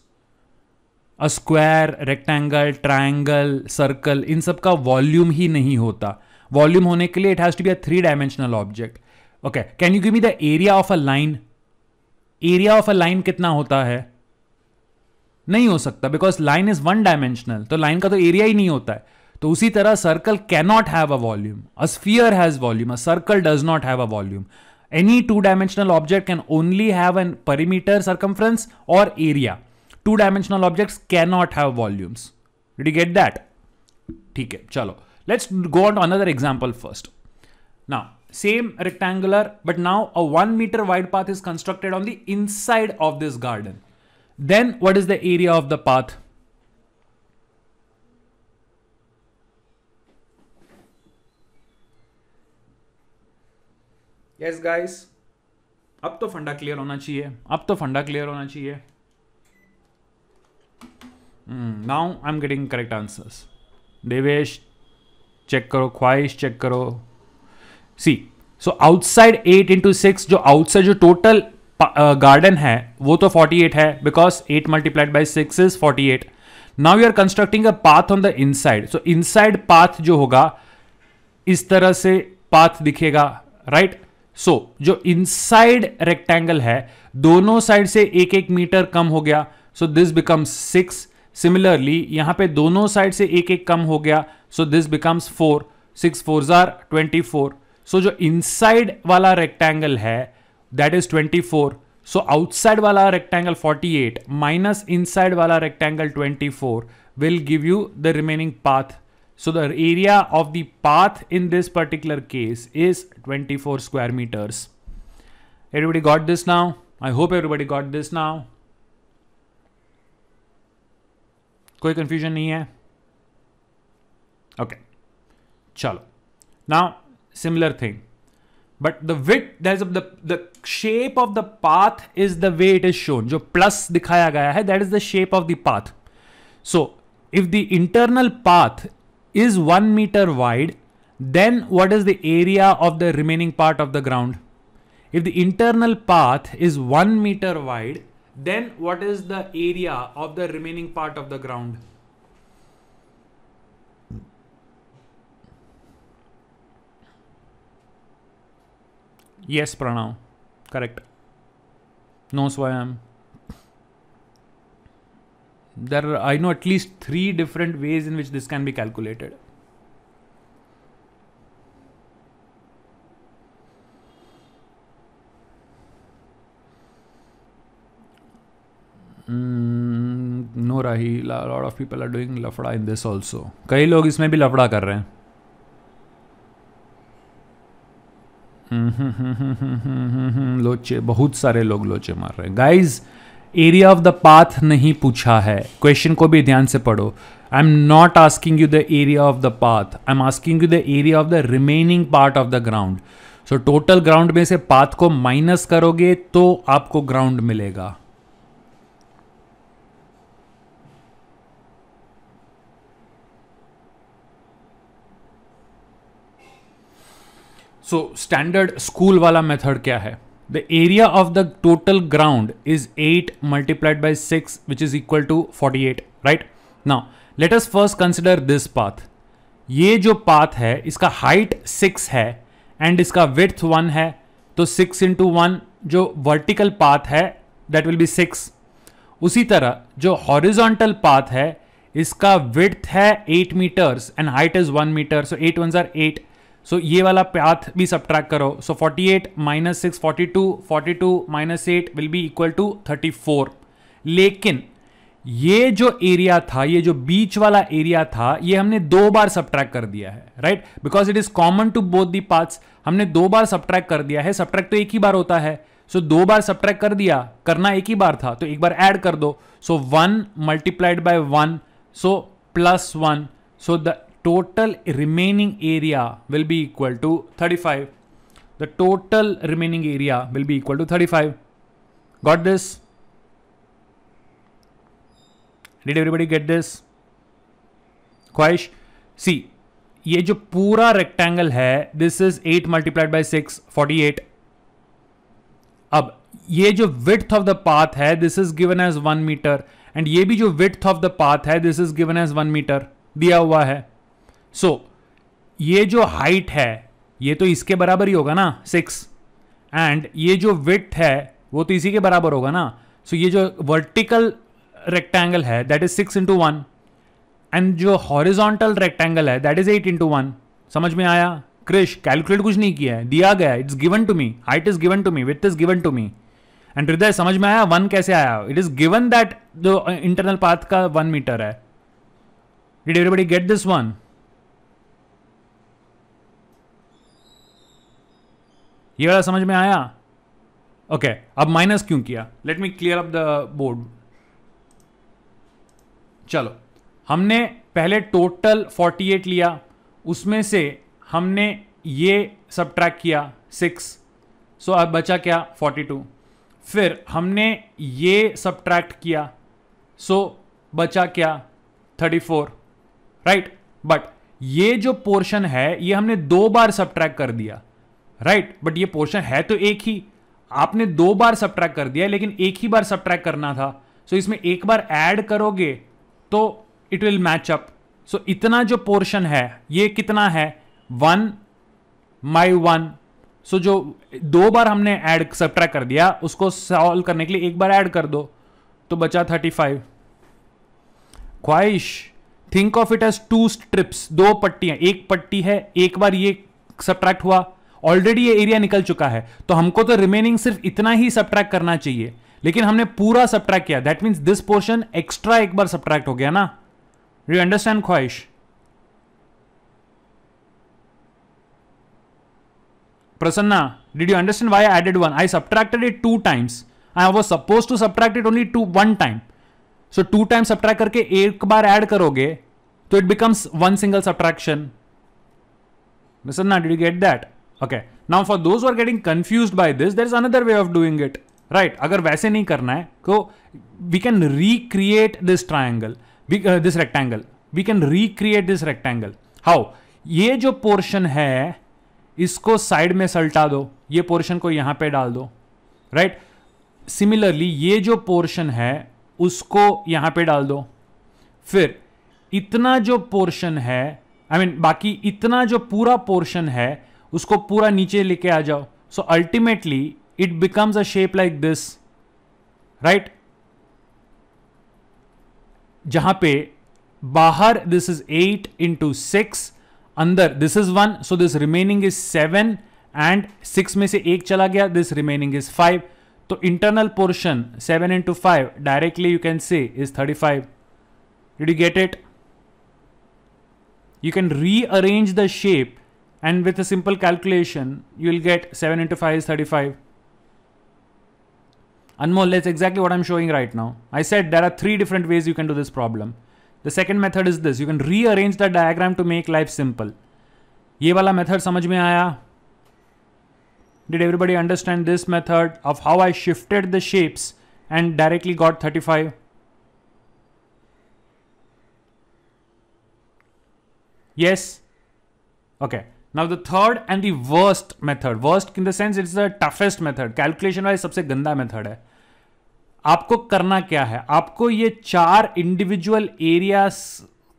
A: A square, rectangle, triangle, circle, इन सब का volume ही नहीं होता. Volume होने के लिए it has to be a 3 dimensional object. Okay, can you give me the area of a line? Area of a line कितना होता है? नहीं हो सकता बिकॉज लाइन इज 1 डायमेंशनल, तो लाइन का तो एरिया ही नहीं होता है. तो उसी तरह circle can not have a volume. A sphere has volume, a circle does not have a volume. Any 2-dimensional object can only have a perimeter, circumference or area. 2-dimensional objects cannot have volumes. Did you get that? ठीक है, चलो. Let's go on to another example first. Now, same rectangular, but now a 1 meter wide path is constructed on the inside of this garden. Then what is the area of the path? Yes, guys. अब तो फंडा clear होना चाहिए, अब तो फंडा clear होना चाहिए. Now I am getting correct answers. Devesh check करो, ख्वाहिश चेक करो. सी, सो आउटसाइड 8 इंटू 6, जो आउटसाइड जो टोटल गार्डन है वो तो 48 है, because 8 multiplied by 6 is 48. Now you are constructing a path on the inside. So inside path जो होगा इस तरह से पाथ दिखेगा, राइट. सो जो इनसाइड रेक्टेंगल है दोनों साइड से 1-1 मीटर कम हो गया, सो दिस बिकम्स 6. सिमिलरली यहां पे दोनों साइड से 1-1 कम हो गया, so this becomes 4. 6 4s are 24. सो जो इनसाइड वाला रेक्टेंगल है दैट इज 24. सो आउटसाइड वाला रेक्टेंगल 48 माइनस इनसाइड वाला rectangle 24 will give you the remaining path. So the area of the path in this particular case is 24 square meters. Everybody got this now? I hope everybody got this now. कोई confusion नहीं है? Okay. चलो. Now similar thing. But the width, there's the shape of the path is the way it is shown. जो plus दिखाया गया है, that is the shape of the path. So if the internal path is 1 meter wide, then what is the area of the remaining part of the ground? If the internal path is 1 meter wide, then what is the area of the remaining part of the ground? Yes, Pranav. Correct. No, Swayam. There are, I know, at least 3 different ways in which this can be calculated. No, Rahil, a lot of people are doing lafda in this also. कई लोग इसमें भी लफड़ा कर रहे हैं. लोचे, बहुत सारे लोग लोचे मार रहे हैं. Guys, area of the path नहीं पूछा है. क्वेश्चन को भी ध्यान से पढ़ो. I am not asking you the area of the path, I am asking you the area of the remaining part of the ground. So total ground में से पाथ को माइनस करोगे तो आपको ग्राउंड मिलेगा. सो स्टैंडर्ड स्कूल वाला method क्या है? The area of the total ground is 8 multiplied by 6, which is equal to 48, right? Now, let us first consider this path. ये जो path है, इसका height 6 है and इसका width 1 है, तो 6 into 1 जो vertical path है, that will be 6. उसी तरह जो horizontal path है, इसका width है 8 meters and height is 1 meter, so 8 ones are 8. सो ये वाला पाथ भी सबट्रैक्ट करो. So 48 minus 6 42, 42 minus 8 will be equal to 34. लेकिन ये जो एरिया था, ये जो बीच वाला एरिया था, ये हमने 2 बार सबट्रैक्ट कर दिया है, right? Because it is common to both the paths. हमने 2 बार सबट्रैक्ट कर दिया है. सबट्रैक्ट तो एक ही बार होता है. सो 2 बार सबट्रैक्ट कर दिया, करना एक ही बार था, तो एक बार ऐड कर दो. सो 1 multiplied by 1, so plus 1. So the total remaining area will be equal to 35. The total remaining area will be equal to 35. Got this? Did everybody get this? ख्वाहिश, see, ये जो पूरा रेक्टेंगल है, this is 8 multiplied by 6, 48. अब ये जो width of the path है, this is given as 1 meter, and ये भी जो width of the path है, this is given as 1 meter, दिया हुआ है. सो ये जो हाइट है ये तो इसके बराबर ही होगा ना, 6, एंड ये जो विड्थ है वो तो इसी के बराबर होगा ना. सो ये जो वर्टिकल रेक्टेंगल है दैट इज 6 into 1, एंड जो हॉरिजॉन्टल रेक्टेंगल है दैट इज 8 into 1. समझ में आया? क्रिश, कैलकुलेट कुछ नहीं किया है, दिया गया है. It's given to me, height is given to me, width is given to me. And Hriday, समझ में आया 1 कैसे आया? इट इज गिवन दैट जो इंटरनल पाथ का 1 मीटर है. Did everybody get this one? ये वाला समझ में आया? ओके, अब माइनस क्यों किया? Let me clear up the board. चलो, हमने पहले टोटल 48 लिया, उसमें से हमने ये सबट्रैक्ट किया 6, सो अब बचा क्या 42। फिर हमने ये सब्ट्रैक्ट किया, सो बचा क्या 34, राइट। बट ये जो पोर्शन है ये हमने 2 बार सब्ट्रैक्ट कर दिया, राइट। बट ये पोर्शन है तो एक ही, आपने 2 बार सब्ट्रैक्ट कर दिया लेकिन एक ही बार सब्ट्रैक्ट करना था। सो इसमें एक बार ऐड करोगे तो इट विल मैच अप। सो इतना जो पोर्शन है ये कितना है 1/1। सो जो 2 बार हमने ऐड सब्ट्रैक्ट कर दिया उसको सॉल्व करने के लिए एक बार ऐड कर दो, तो बचा 35। Khwahish, think of it as 2 strips, 2 पट्टियां, एक पट्टी है, एक बार ये सब्ट्रैक्ट हुआ, ऑलरेडी ये एरिया निकल चुका है, तो हमको तो रिमेनिंग सिर्फ इतना ही सब्ट्रैक्ट करना चाहिए, लेकिन हमने पूरा सब्ट्रैक्ट किया। That means this portion extra एक बार सब्ट्रैक्ट हो गया ना। डू यू अंडरस्टैंड ख्वाहिश? Prasanna, did you understand why I added 1? I subtracted it 2 times. I was supposed to subtract it only 1 time. So 2 times subtract करके एक बार add करोगे तो it becomes 1 single subtraction. Prasanna, did you get that? Okay. Now for those who are getting confused by this, there is another way of doing it. Right? अगर वैसे नहीं करना है तो we can recreate this triangle, this rectangle. We can recreate this rectangle. How? ये जो portion है इसको साइड में सल्टा दो, ये पोर्शन को यहां पे डाल दो, राइट। सिमिलरली ये जो पोर्शन है उसको यहां पे डाल दो। फिर इतना जो पोर्शन है, बाकी इतना जो पूरा पोर्शन है उसको पूरा नीचे लेके आ जाओ। So ultimately it becomes a shape like this, right. जहां पे बाहर दिस इज 8 into 6, अंदर this is 1, so this remaining is 7 and 6 में से एक चला गया, दिस रिमेनिंग इज 5। तो internal portion 7 into 5 directly you can say is 35। Did you get it? You can rearrange the shape and with a simple calculation you will get 7 into 5 is 35. Anmol, that's exactly what I'm showing right now. I said there are 3 different ways you can do this problem. The second method is this. You can rearrange the diagram to make life simple. ये वाला method समझ में आया? Did everybody understand this method of how I shifted the shapes and directly got 35? Yes? Okay. Now the third and the worst method. Worst in the sense it's the toughest method. Calculation wise सबसे गंदा method है. आपको करना क्या है? आपको ये 4 individual areas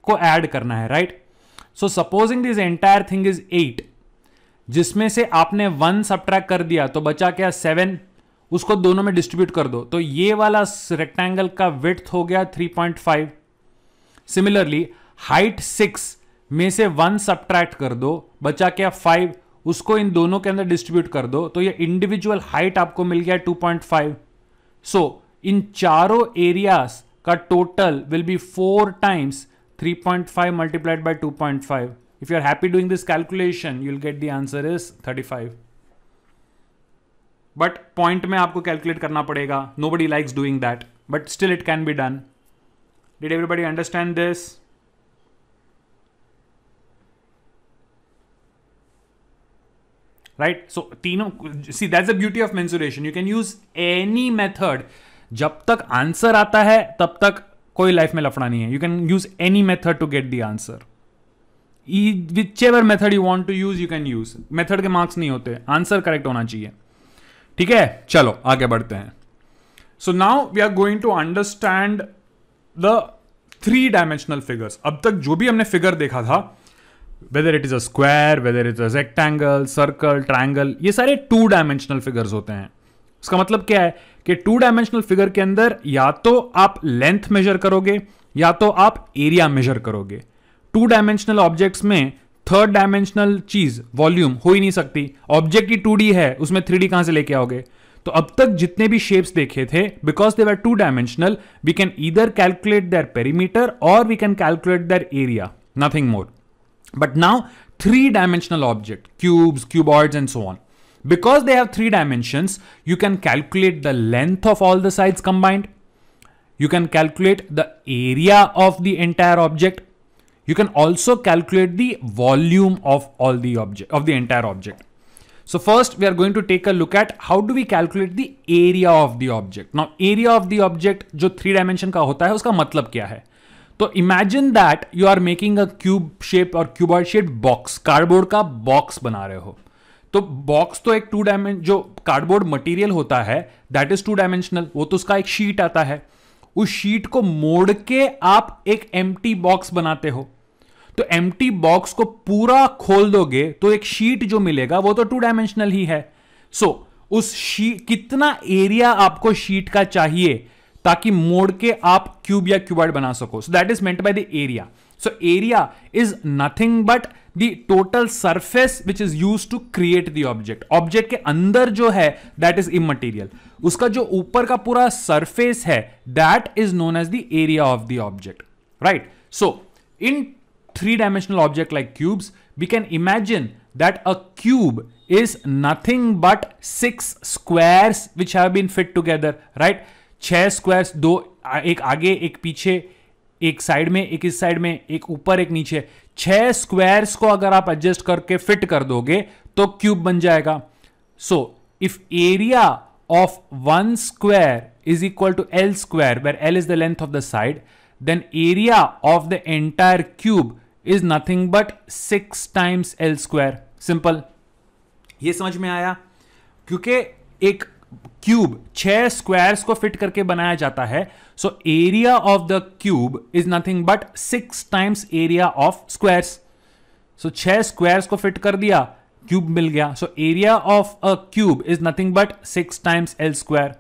A: को ऐड करना है, right? So supposing this entire thing is 8, जिसमें से आपने 1 सब्ट्रैक्ट कर दिया तो बचा क्या 7, उसको दोनों में डिस्ट्रीब्यूट कर दो, तो ये वाला रेक्टेंगल का विड्थ हो गया 3.5। सिमिलरली हाइट 6 में से 1 सब्ट्रैक्ट कर दो, बचा क्या 5, उसको इन दोनों के अंदर डिस्ट्रीब्यूट कर दो, तो ये इंडिविजुअल हाइट आपको मिल गया 2.5। सो इन चारों एरियाज का total will be 4 times 3.5 multiplied by 2.5. If you are happy doing this calculation, you will get the answer is 35. But point में आपको calculate करना पड़ेगा. Nobody likes doing that, but still it can be done. Did everybody understand this? Right? So तीनों, see that's the beauty of mensuration. You can use any method. जब तक answer आता है तब तक कोई लाइफ में लफड़ा नहीं है. You can use any method to get the answer. Whichever method you want to use you can use. Method के मार्क्स नहीं होते, आंसर करेक्ट होना चाहिए. ठीक है, चलो आगे बढ़ते हैं. So now we are going to understand the 3 dimensional figures. अब तक जो भी हमने फिगर देखा था, whether it is a square, whether it is a rectangle, circle, triangle, ये सारे 2 डायमेंशनल फिगर्स होते हैं. उसका मतलब क्या है कि 2 डायमेंशनल फिगर के अंदर या तो आप लेंथ मेजर करोगे या तो आप एरिया मेजर करोगे. 2 डायमेंशनल ऑब्जेक्ट्स में 3rd डायमेंशनल चीज वॉल्यूम हो ही नहीं सकती. ऑब्जेक्ट ही 2D है, उसमें 3D कहां से लेके आओगे? तो अब तक जितने भी शेप्स देखे थे, because they were 2 dimensional, we can either calculate their perimeter और we can calculate their area, nothing more. But now 3 dimensional object, cubes, cuboids and so on. Because they have 3 dimensions, you can calculate the length of all the sides combined. You can calculate the area of the entire object. You can also calculate the volume of all the object, of the entire object. So first we are going to take a look at how do we calculate the area of the object. Now area of the object जो 3 dimension का होता है उसका मतलब क्या है? तो imagine that you are making a cube shape और cuboid shaped box, कार्डबोर्ड का बॉक्स बना रहे हो. तो बॉक्स तो एक 2 डायमेंशन, जो कार्डबोर्ड मटेरियल होता है दैट इज 2 डायमेंशनल, वो तो उसका एक शीट आता है. उस शीट को मोड़ के आप एक एम्प्टी बॉक्स बनाते हो. तो एम्प्टी बॉक्स को पूरा खोल दोगे तो एक शीट जो मिलेगा वो तो 2 डायमेंशनल ही है. सो उस शीट कितना एरिया आपको शीट का चाहिए ताकि मोड़ के आप क्यूब या क्यूबॉइड बना सको. So that is meant by the area. So area is nothing but the total surface which is use to create the object. Object के अंदर जो है दैट इज इमटेरियल. उसका जो ऊपर का पूरा सरफेस है that is known as the area of the object. Right. So in 3-dimensional object like cubes, we can imagine that a cube is nothing but 6 squares which have been fit together, right? 6 squares, दो, एक आगे एक पीछे, एक side में एक इस side में, एक ऊपर एक नीचे. 6 स्क्वायर्स को अगर आप एडजस्ट करके फिट कर दोगे तो क्यूब बन जाएगा. So if area of 1 square is equal to L square, where L is the length of the side, then area of the entire cube is nothing but 6 times L square. Simple. ये समझ में आया? क्योंकि एक cube 6 squares को fit करके बनाया जाता है. So area of the cube is nothing but 6 times area of squares. So 6 squares को फिट कर दिया, क्यूब मिल गया. So area of a cube is nothing but 6 times L square.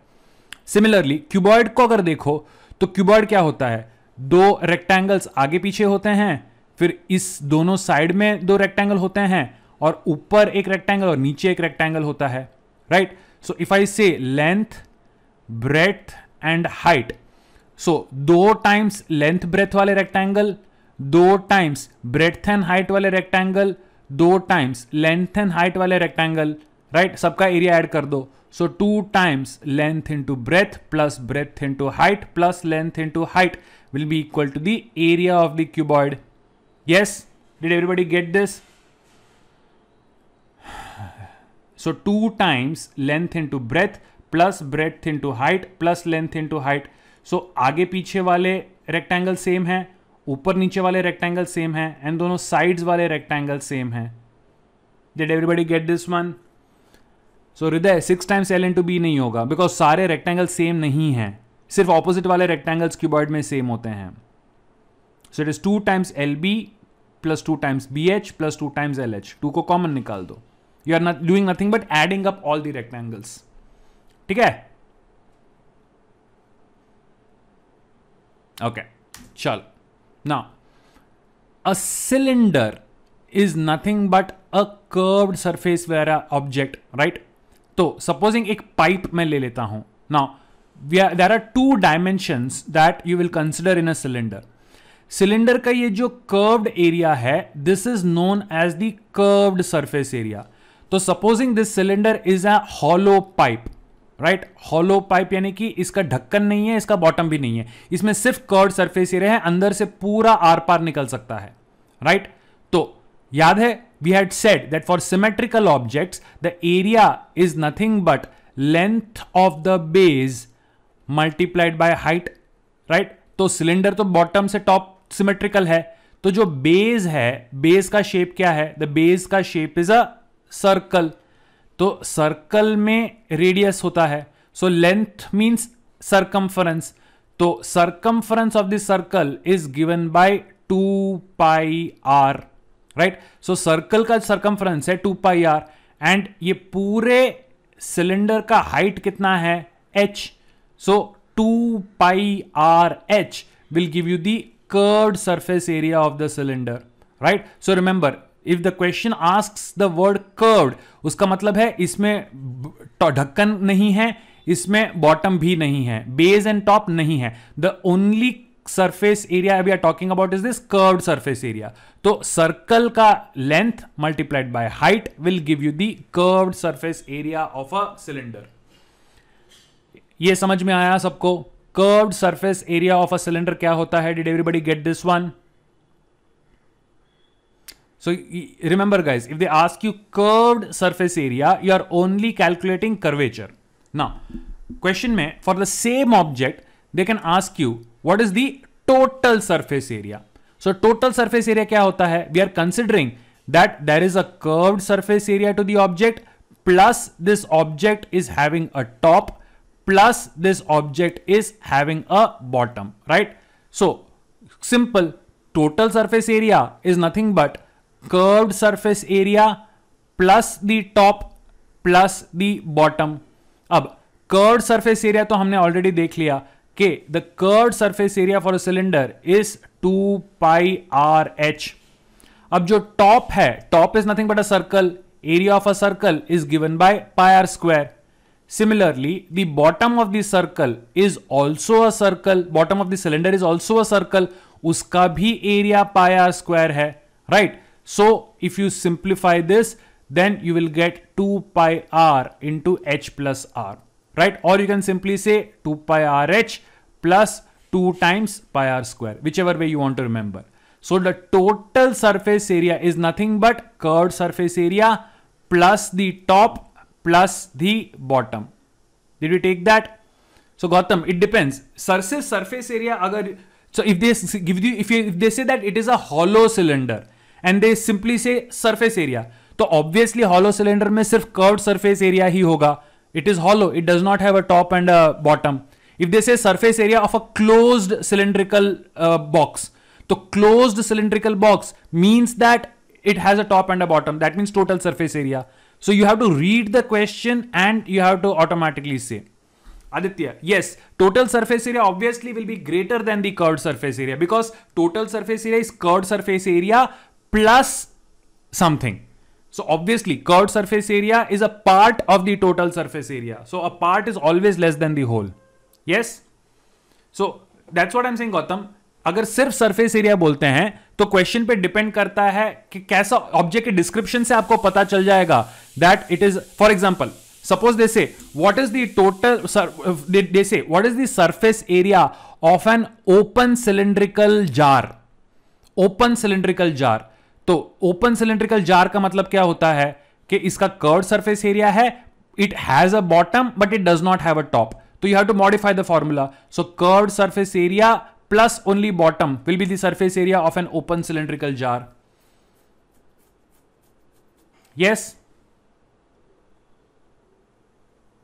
A: Similarly cuboid को अगर देखो तो क्यूबॉइड क्या होता है? 2 रेक्टेंगल्स आगे पीछे होते हैं, फिर इस दोनों साइड में 2 रेक्टेंगल होते हैं और ऊपर एक रेक्टेंगल और नीचे एक रेक्टेंगल होता है. Right. So if I say length, breadth and height, so 2 times length breadth वाले rectangle, 2 times breadth and height वाले rectangle, 2 times length and height वाले रेक्टेंगल. राइट. सबका एरिया ऐड कर दो. So 2 times length into breadth plus breadth into height plus length into height will be equal to the area of the cuboid. Yes? Did everybody get this? So 2 times length into breadth plus breadth into height plus length into height. So आगे पीछे वाले rectangle same है, ऊपर नीचे वाले rectangle same है, and दोनों sides वाले रेक्टेंगल सेम है. Did everybody get this one? सो हृदय 6 टाइम्स L इंटू बी नहीं होगा बिकॉज सारे रेक्टेंगल सेम नहीं हैं, सिर्फ ऑपोजिट वाले रेक्टेंगल्स क्यूबॉइड में सेम होते हैं. So it is 2 times L B plus 2 times B H plus 2 times L H. 2 को कॉमन निकाल दो. You are not doing nothing but adding up all the rectangles. ठीक है. ओके, चल. Now a cylinder is nothing but a curved surface where object, right? तो supposing एक pipe मैं ले लेता हूं. Now there are 2 dimensions that you will consider in a cylinder. Cylinder का ये जो कर्व्ड एरिया है this is known as the curved surface area. तो supposing this cylinder is a hollow pipe, right? Hollow pipe यानी कि इसका ढक्कन नहीं है, इसका बॉटम भी नहीं है, इसमें सिर्फ कर्व्ड सरफेस एरिया है, अंदर से पूरा आर पार निकल सकता है. राइट. तो याद है we had said that for symmetrical objects the area is nothing but length of the base multiplied by height, right? तो सिलेंडर तो बॉटम से टॉप सिमेट्रिकल है, तो जो बेस है, बेस का शेप क्या है? द बेस का शेप इज अ सर्कल. तो सर्कल में रेडियस होता है, सो लेंथ मींस सर्कमफरेंस. तो circumference of the circle is given by 2 pi r. Right. So circle का सर्कमफ्रेंस है 2 पाई आर एंड ये पूरे सिलेंडर का हाइट कितना है? h. So 2 pi r h will give you the curved surface area of the cylinder. Right. So remember, if the question asks the word curved, उसका मतलब है इसमें ढक्कन नहीं है, इसमें बॉटम भी नहीं है, बेस एंड टॉप नहीं है. The only surface area we are talking about is this curved surface area. तो सर्कल का length multiplied by height will give you the curved surface area of a cylinder. ये समझ में आया सबको? Curved surface area of a cylinder क्या होता है? Did everybody get this one? So remember guys, if they ask you curved surface area, you are only calculating curvature. Now question में for the same object they can ask you what is the total surface area. So total surface area क्या होता है? We are considering that there is a curved surface area to the object plus this object is having a top plus this object is having a bottom, right? So simple, total surface area is nothing but curved surface area plus the top plus the bottom. अब curved surface area तो हमने already देख लिया कि the curved surface area for a cylinder is 2 pi r h. अब जो top है, top is nothing but a circle, area of a circle is given by pi r square. Similarly, the bottom of the circle is also a circle, bottom of the cylinder is also a circle, उसका भी area pi r square है, right? So if you simplify this, then you will get 2 pi r into h plus r, right? Or you can simply say 2 pi r h plus 2 times pi r square, whichever way you want to remember. So the total surface area is nothing but curved surface area plus the top plus the bottom. Did you take that? So Gautam, it depends. Surface area agar, so if they give you, if they say that it is a hollow cylinder and they simply say surface area, तो obviously hollow cylinder में सिर्फ curved surface area ही होगा. It is hollow, it does not have a top and a bottom. If they say surface area of a closed cylindrical box, तो closed cylindrical box means that it has a top and a bottom. That means total surface area. So you have to read the question and you have to automatically say. Aditya, yes, total surface area obviously will be greater than the curved surface area because total surface area is curved surface area plus something. So obviously curved surface area is a part of the total surface area. So a part is always less than the whole. Yes? So that's what I'm saying, Gautam. अगर सिर्फ surface area बोलते हैं तो question पे depend करता है कि कैसा ऑब्जेक्ट के डिस्क्रिप्शन से आपको पता चल जाएगा that it is, for example suppose they say what is the total, they say what is the surface area of an open cylindrical jar. Open cylindrical jar, तो ओपन सिलिंड्रिकल जार का मतलब क्या होता है कि इसका कर्व्ड सरफेस एरिया है, it has a bottom but it does not have a top. तो you have to modify the formula. So curved surface area plus only bottom will be the surface area of an open cylindrical jar. Yes?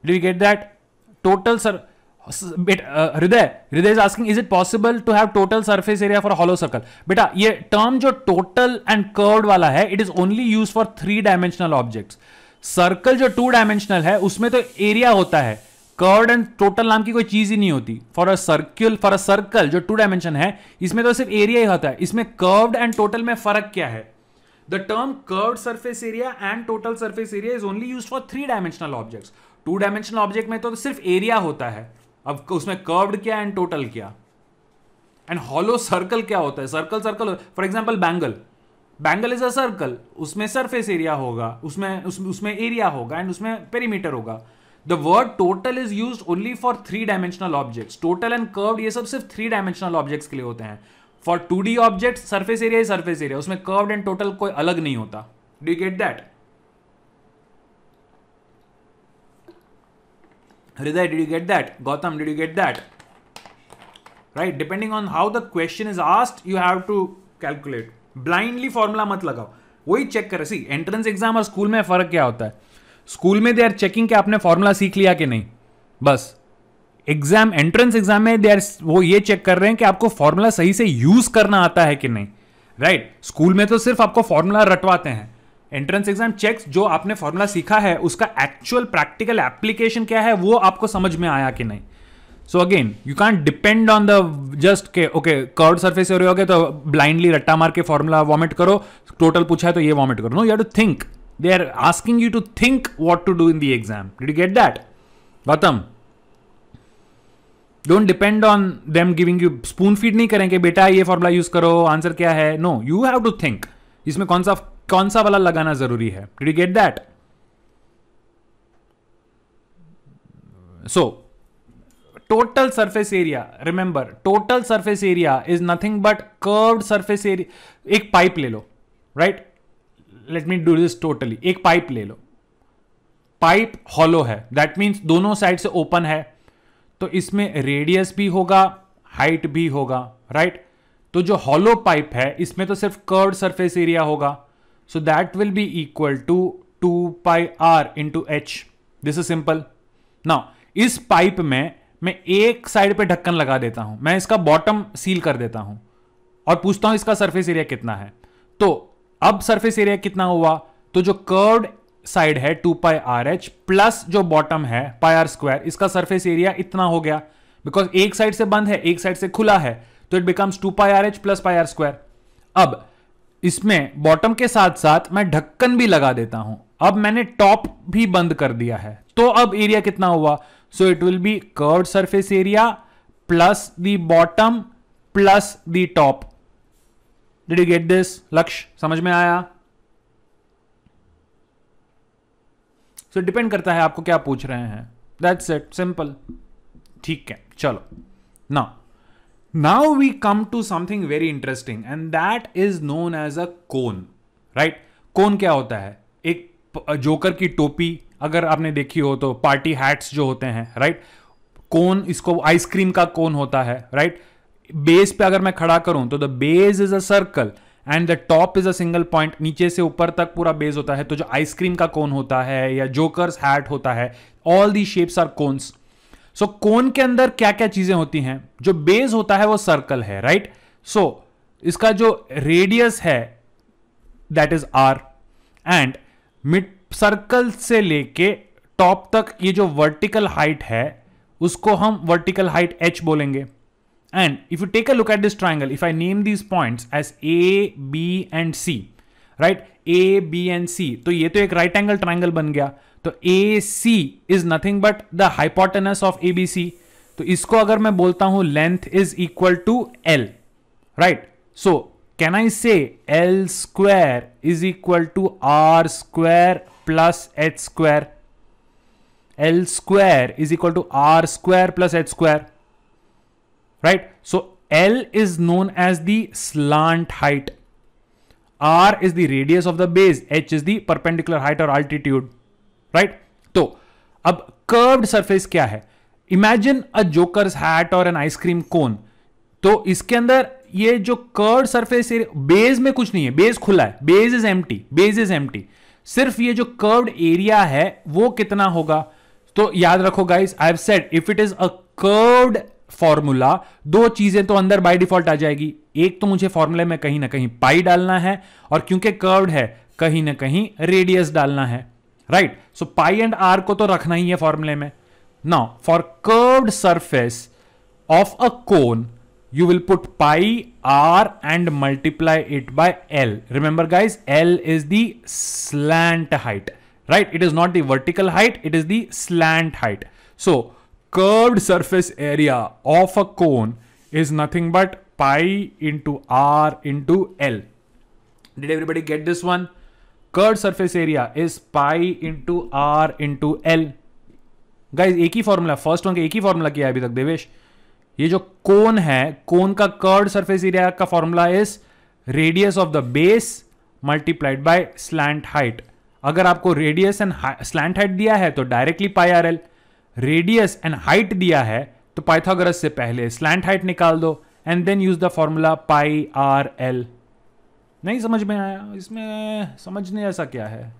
A: Do you get that? Total Hriday is asking, is it possible to have total surface area for a hollow circle? Beta, ये term जो total and curved वाला है, it is only used for 3-dimensional objects. Circle जो 2-dimensional है, उसमें तो area होता है. कर्व्ड एंड टोटल नाम की कोई चीज ही नहीं होती. फॉर अ सर्कल जो 2 डायमेंशन है, इसमें तो सिर्फ एरिया ही होता है. इसमें कर्व्ड एंड टोटल में फर्क क्या है? The term curved surface area and total surface area is only used for three dimensional objects. Two dimensional object में तो सिर्फ एरिया होता है. अब उसमें कर्व्ड क्या एंड टोटल क्या. एंड हॉलो सर्कल क्या होता है? Circle for example bangle is a circle, उसमें सरफेस एरिया होगा, उसमें एरिया होगा एंड उसमें पेरीमीटर होगा. The word total is used only for 3-dimensional objects. Total and curved ये सब सिर्फ 3-dimensional objects के लिए होते हैं. For 2D objects, surface area is surface area. उसमें curved and total कोई अलग नहीं होता. Do you get that? Hriday, did you get that? Gautam, did you get that? Right? Depending on how the question is asked, you have to calculate. Blindly formula मत लगाओ. वही check करें. See, entrance exam और school में फर्क क्या होता है? स्कूल में दे आर चेकिंग कि आपने फॉर्मूला सीख लिया कि नहीं. बस एग्जाम, एंट्रेंस एग्जाम में दे आर वो ये चेक कर रहे हैं कि आपको फॉर्मूला सही से यूज करना आता है कि नहीं. राइट? स्कूल में तो सिर्फ आपको फॉर्मूला रटवाते हैं. एंट्रेंस एग्जाम चेक्स जो आपने फॉर्मूला सीखा है उसका एक्चुअल प्रैक्टिकल एप्लीकेशन क्या है वो आपको समझ में आया कि नहीं. So again you can't depend on the just के ओके कर्व्ड सरफेस एरिया हो गया तो ब्लाइंडली रट्टा मार के फॉर्मूला वॉमिट करो. टोटल पूछा है तो ये वॉमिट करो. No, you have to think. They are asking you to think what to do in the exam. Did you get that? Gautam, don't depend on them giving you spoon feed. नहीं करेंगे बेटा ये formula use करो, answer क्या है. No, you have to think. इसमें कौन सा वाला लगाना जरूरी है. Did you get that? So, total surface area. Remember, total surface area is nothing but curved surface area. एक पाइप ले लो, right? Let me do this totally, एक पाइप ले लो, पाइप हॉलो है, दैट मीन्स दोनों साइड से open है, तो इसमें रेडियस भी होगा, हाइट भी होगा, राइट? तो जो हॉलो पाइप है इसमें तो सिर्फ कर्व्ड सरफेस एरिया होगा, so that will be equal to 2 pi r into h. This is simple. Now इस पाइप में मैं एक साइड पे ढक्कन लगा देता हूं, मैं इसका बॉटम सील कर देता हूं और पूछता हूं इसका सरफेस एरिया कितना है। तो अब सरफेस एरिया कितना हुआ, तो जो कर्व्ड साइड है 2 पाई आर एच प्लस जो बॉटम है पाई आर स्क्वायर, इसका सरफेस एरिया इतना हो गया, बिकॉज एक साइड से बंद है एक साइड से खुला है, तो it becomes 2 pi r h plus pi r square. अब इसमें बॉटम के साथ साथ मैं ढक्कन भी लगा देता हूं, अब मैंने टॉप भी बंद कर दिया है, तो अब एरिया कितना हुआ, so it will be curved surface area plus the bottom plus the top. Did you get this? लक्ष्य समझ में आया? सो डिपेंड करता है आपको क्या पूछ रहे हैं, दैट्स इट, सिंपल। ठीक है, चलो now we come to something very interesting and that is known as a cone, right? Cone क्या होता है? एक जोकर की टोपी अगर आपने देखी हो तो पार्टी हैट्स जो होते हैं, राइट? कोन, इसको आइसक्रीम का कोन होता है, राइट? बेस पे अगर मैं खड़ा करूं तो the base is a circle and the top is a single point, नीचे से ऊपर तक पूरा बेस होता है। तो जो आइसक्रीम का कोन होता है या जोकर्स हैट होता है, all the shapes are cones. So cone के अंदर क्या क्या चीजें होती हैं? जो बेस होता है वो सर्कल है, राइट? सो इसका जो रेडियस है that is r, and mid circle से लेके टॉप तक ये जो वर्टिकल हाइट है उसको हम वर्टिकल हाइट h बोलेंगे। And if you take a look at this triangle, if I name these points as A, B and C, right? A, B and C, तो ये तो एक right angle triangle बन गया। तो AC is nothing but the hypotenuse of ABC। तो इसको अगर मैं बोलता हूं length is equal to L, right? So can I say L square is equal to R square plus H square? L square is equal to R square plus H square. Right? So L is known as the slant height. R is the radius of the base. H is the perpendicular height or altitude. Right? तो अब curved surface क्या है? Imagine a joker's hat or an ice cream cone. तो इसके अंदर ये जो curved surface है, base में कुछ नहीं है, base खुला है, base is empty, base is empty. सिर्फ ये जो curved area है वो कितना होगा? तो याद रखो guys, I have said if it is a curved formula, दो चीजें तो अंदर बाय डिफॉल्ट आ जाएगी। एक तो मुझे फॉर्मूले में कहीं ना कहीं पाई डालना है, और क्योंकि कर्व्ड है कहीं ना कहीं रेडियस डालना है, right? So pi and r को तो रखना ही है फॉर्मूले में। Now for curved surface of a cone you will put pi r and multiply it by L. Remember guys, L is the slant height, right? It is not the vertical height, it is the slant height. So curved surface area of a cone is nothing but pi into r into L. Did everybody get this one? Curved surface area is pi into r into L. Guys, एक ही formula, first one का एक ही formula किया है अभी तक देवेश। ये जो कोन है, कोन का कर्व्ड सरफेस एरिया का formula is radius of the base multiplied bye slant height. अगर आपको रेडियस एंड स्लैंट हाइट दिया है तो directly pi r L, radius and height दिया है तो पाइथागोरस से पहले स्लैंट हाइट निकाल दो and then use the formula pi r l. नहीं समझ में आया? इसमें समझने ऐसा क्या है?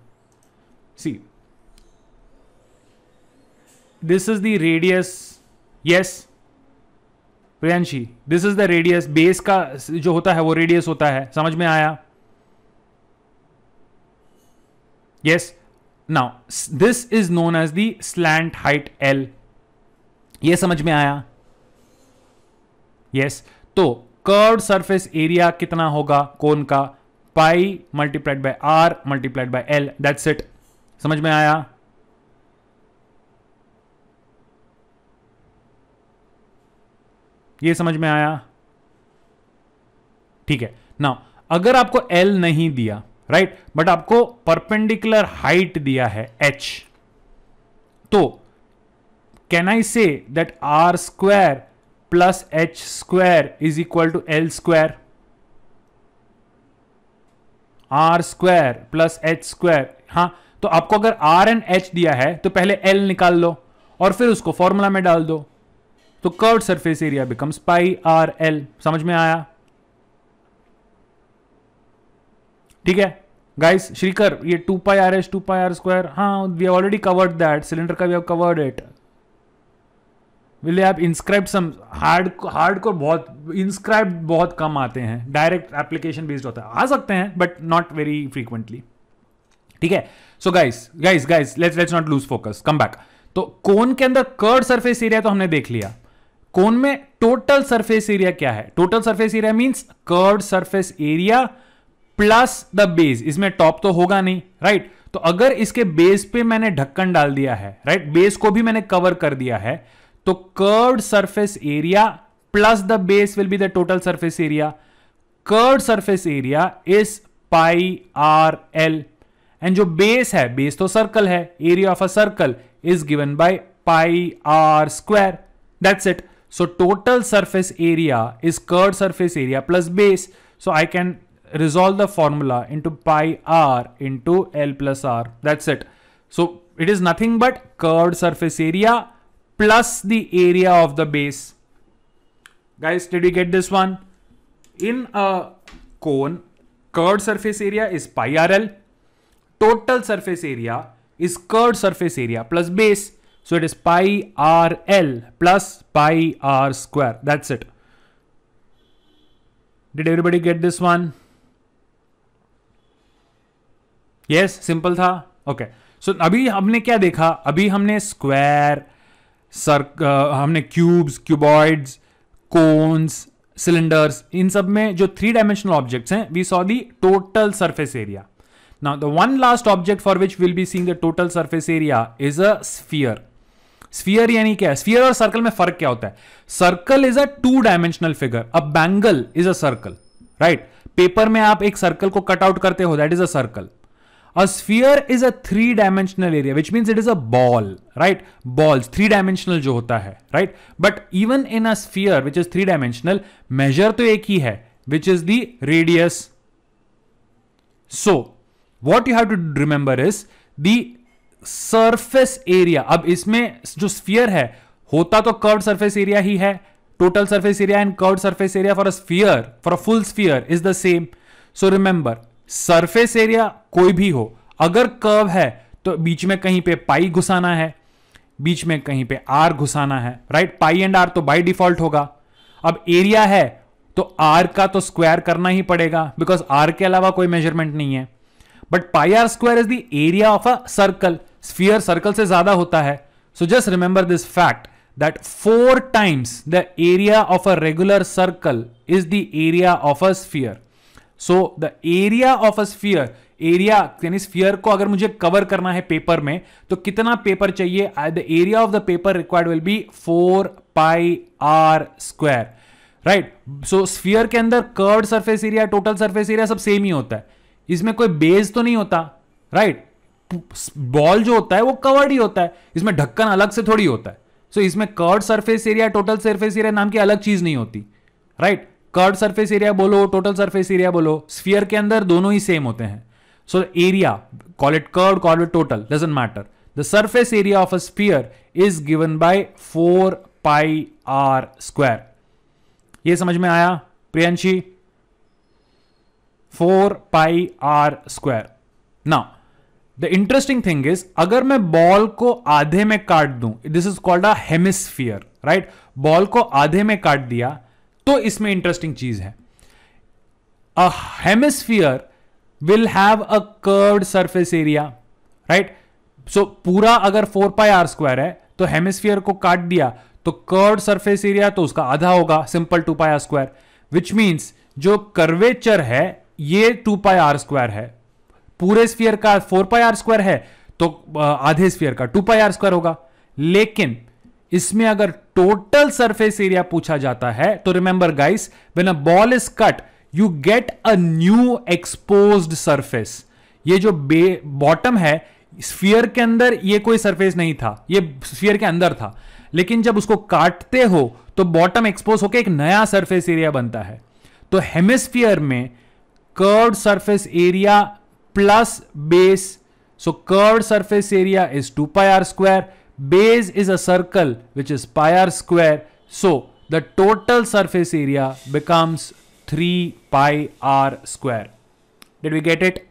A: See, this is the radius, yes Priyanshi, this is the radius, base का जो होता है वो रेडियस होता है, समझ में आया? Yes. Now this is known as the slant height L, ये समझ में आया? यस। तो कर्व्ड सरफेस एरिया कितना होगा कोन का? Pi multiplied by R multiplied by L, that's it. समझ में आया? ये समझ में आया? ठीक है। नाउ अगर आपको L नहीं दिया, राइट, बट आपको परपेंडिकुलर हाइट दिया है H, तो can I say that R square plus H square is equal to L square? R square plus h square. हाँ, तो आपको अगर आर एंड एच दिया है तो पहले एल निकाल लो और फिर उसको फॉर्मूला में डाल दो, तो curved surface area becomes pi r l. समझ में आया? ठीक है गाइस। श्रीकर, ये 2 pi r h 2 pi r square, हाँ we already covered that. Cylinder का we have covered it. Will आप इंस्क्राइब सम हार्ड को बहुत इंस्क्राइब बहुत कम आते हैं, डायरेक्ट एप्लीकेशन बेस्ड होता है, आ सकते हैं बट नॉट वेरी फ्रीक्वेंटली। ठीक है, so guys let's not lose focus, come back. तो कोन के अंदर कर्व्ड सरफेस एरिया तो हमने देख लिया। कोन में टोटल सरफेस एरिया क्या है? Total surface area means curved surface area plus the base. इसमें टॉप तो होगा नहीं, राइट? तो अगर इसके बेस पे मैंने ढक्कन डाल दिया है, राइट, बेस को भी मैंने कवर कर दिया है, तो curved surface area plus the base will be the total surface area. Curved surface area is pi r l, and जो बेस है, बेस तो सर्कल है, area of a circle is given by pi r square. That's it. So total surface area is curved surface area plus base. So I can resolve the formula into pi r into L plus R. That's it. So it is nothing but curved surface area plus the area of the base. Guys, did we get this one? In a cone, curved surface area is pi RL. Total surface area is curved surface area plus base. So it is pi RL plus pi R square. That's it. Did everybody get this one? Yes, simple था। Okay, so अभी हमने क्या देखा? अभी हमने square, हमने cubes, cuboids, cones, cylinders, इन सब में जो 3 डायमेंशनल ऑब्जेक्ट्स हैं, we saw the total surface area. Now the one last object for which will be seeing the total surface area is a sphere. Sphere यानी क्या है? Sphere और circle में फर्क क्या होता है? Circle is a 2 dimensional figure, a bangle is a circle, right? Paper में आप एक सर्कल को कट आउट करते हो, that is a circle. A sphere is a 3-dimensional area, which means it is a ball, right? Balls 3-dimensional जो होता है, right? But even in a sphere which is 3-dimensional, measure तो एक ही है, which is the radius. So what you have to remember is the surface area. अब इसमें जो sphere है, होता तो curved surface area ही है. Total surface area and curved surface area for a sphere, for a full sphere is the same. So remember, surface area कोई भी हो, अगर कर्व है तो बीच में कहीं पे पाई घुसाना है, बीच में कहीं पे आर घुसाना है, राइट? पाई एंड आर तो बाय डिफॉल्ट होगा। अब एरिया है तो आर का तो स्क्वायर करना ही पड़ेगा, बिकॉज आर के अलावा कोई मेजरमेंट नहीं है। But pi r square is the area of a circle. Sphere circle से ज्यादा होता है। So just remember this fact that 4 times the area of a regular circle is the area of a sphere. So the area of a sphere, area यानी sphere को अगर मुझे cover करना है पेपर में तो कितना पेपर चाहिए? The area of the paper required will be 4 pi r square, right? So sphere के अंदर curved surface area, total surface area सब सेम ही होता है, इसमें कोई बेस तो नहीं होता, right? बॉल जो होता है वो कवर्ड ही होता है, इसमें ढक्कन अलग से थोड़ी होता है। सो इसमें curved surface area, total surface area नाम की अलग चीज नहीं होती, राइट? कर्व्ड सरफेस एरिया बोलो, टोटल सरफेस एरिया बोलो, स्फीयर के अंदर दोनों ही सेम होते हैं। So area, call it curved, call it total, doesn't matter. The surface area of a sphere is given by 4 pi r square. ये समझ में आया Priyanshi? 4 pi r square. Now the interesting thing is, अगर मैं ball को आधे में काट दूं, this is called a hemisphere, right? Ball को आधे में काट दिया तो इसमें इंटरेस्टिंग चीज है, a hemisphere will have a curved surface area, right? So पूरा अगर 4 पाई आर स्क्वायर है तो हेमिस्फीयर को काट दिया तो कर्व्ड सरफेस एरिया तो उसका आधा होगा, simple 2 pi r square, which means जो कर्वेचर है ये 2 पाई आर स्क्वायर है। पूरे स्फीयर का 4 पाई आर स्क्वायर है तो आधे स्फीयर का 2 पाई आर स्क्वायर होगा। लेकिन इसमें अगर टोटल सरफेस एरिया पूछा जाता है तो remember guys, when a ball is cut you get a new exposed surface. ये जो बॉटम है, स्फीयर के अंदर ये कोई सरफेस नहीं था, ये स्फीयर के अंदर था, लेकिन जब उसको काटते हो तो बॉटम एक्सपोज होकर एक नया सरफेस एरिया बनता है। तो हेमिस्फीयर में curved surface area plus base. So curved surface area is 2 pi r square. Base is a circle which is pi r square. So the total surface area becomes 3 pi r square. Did we get it?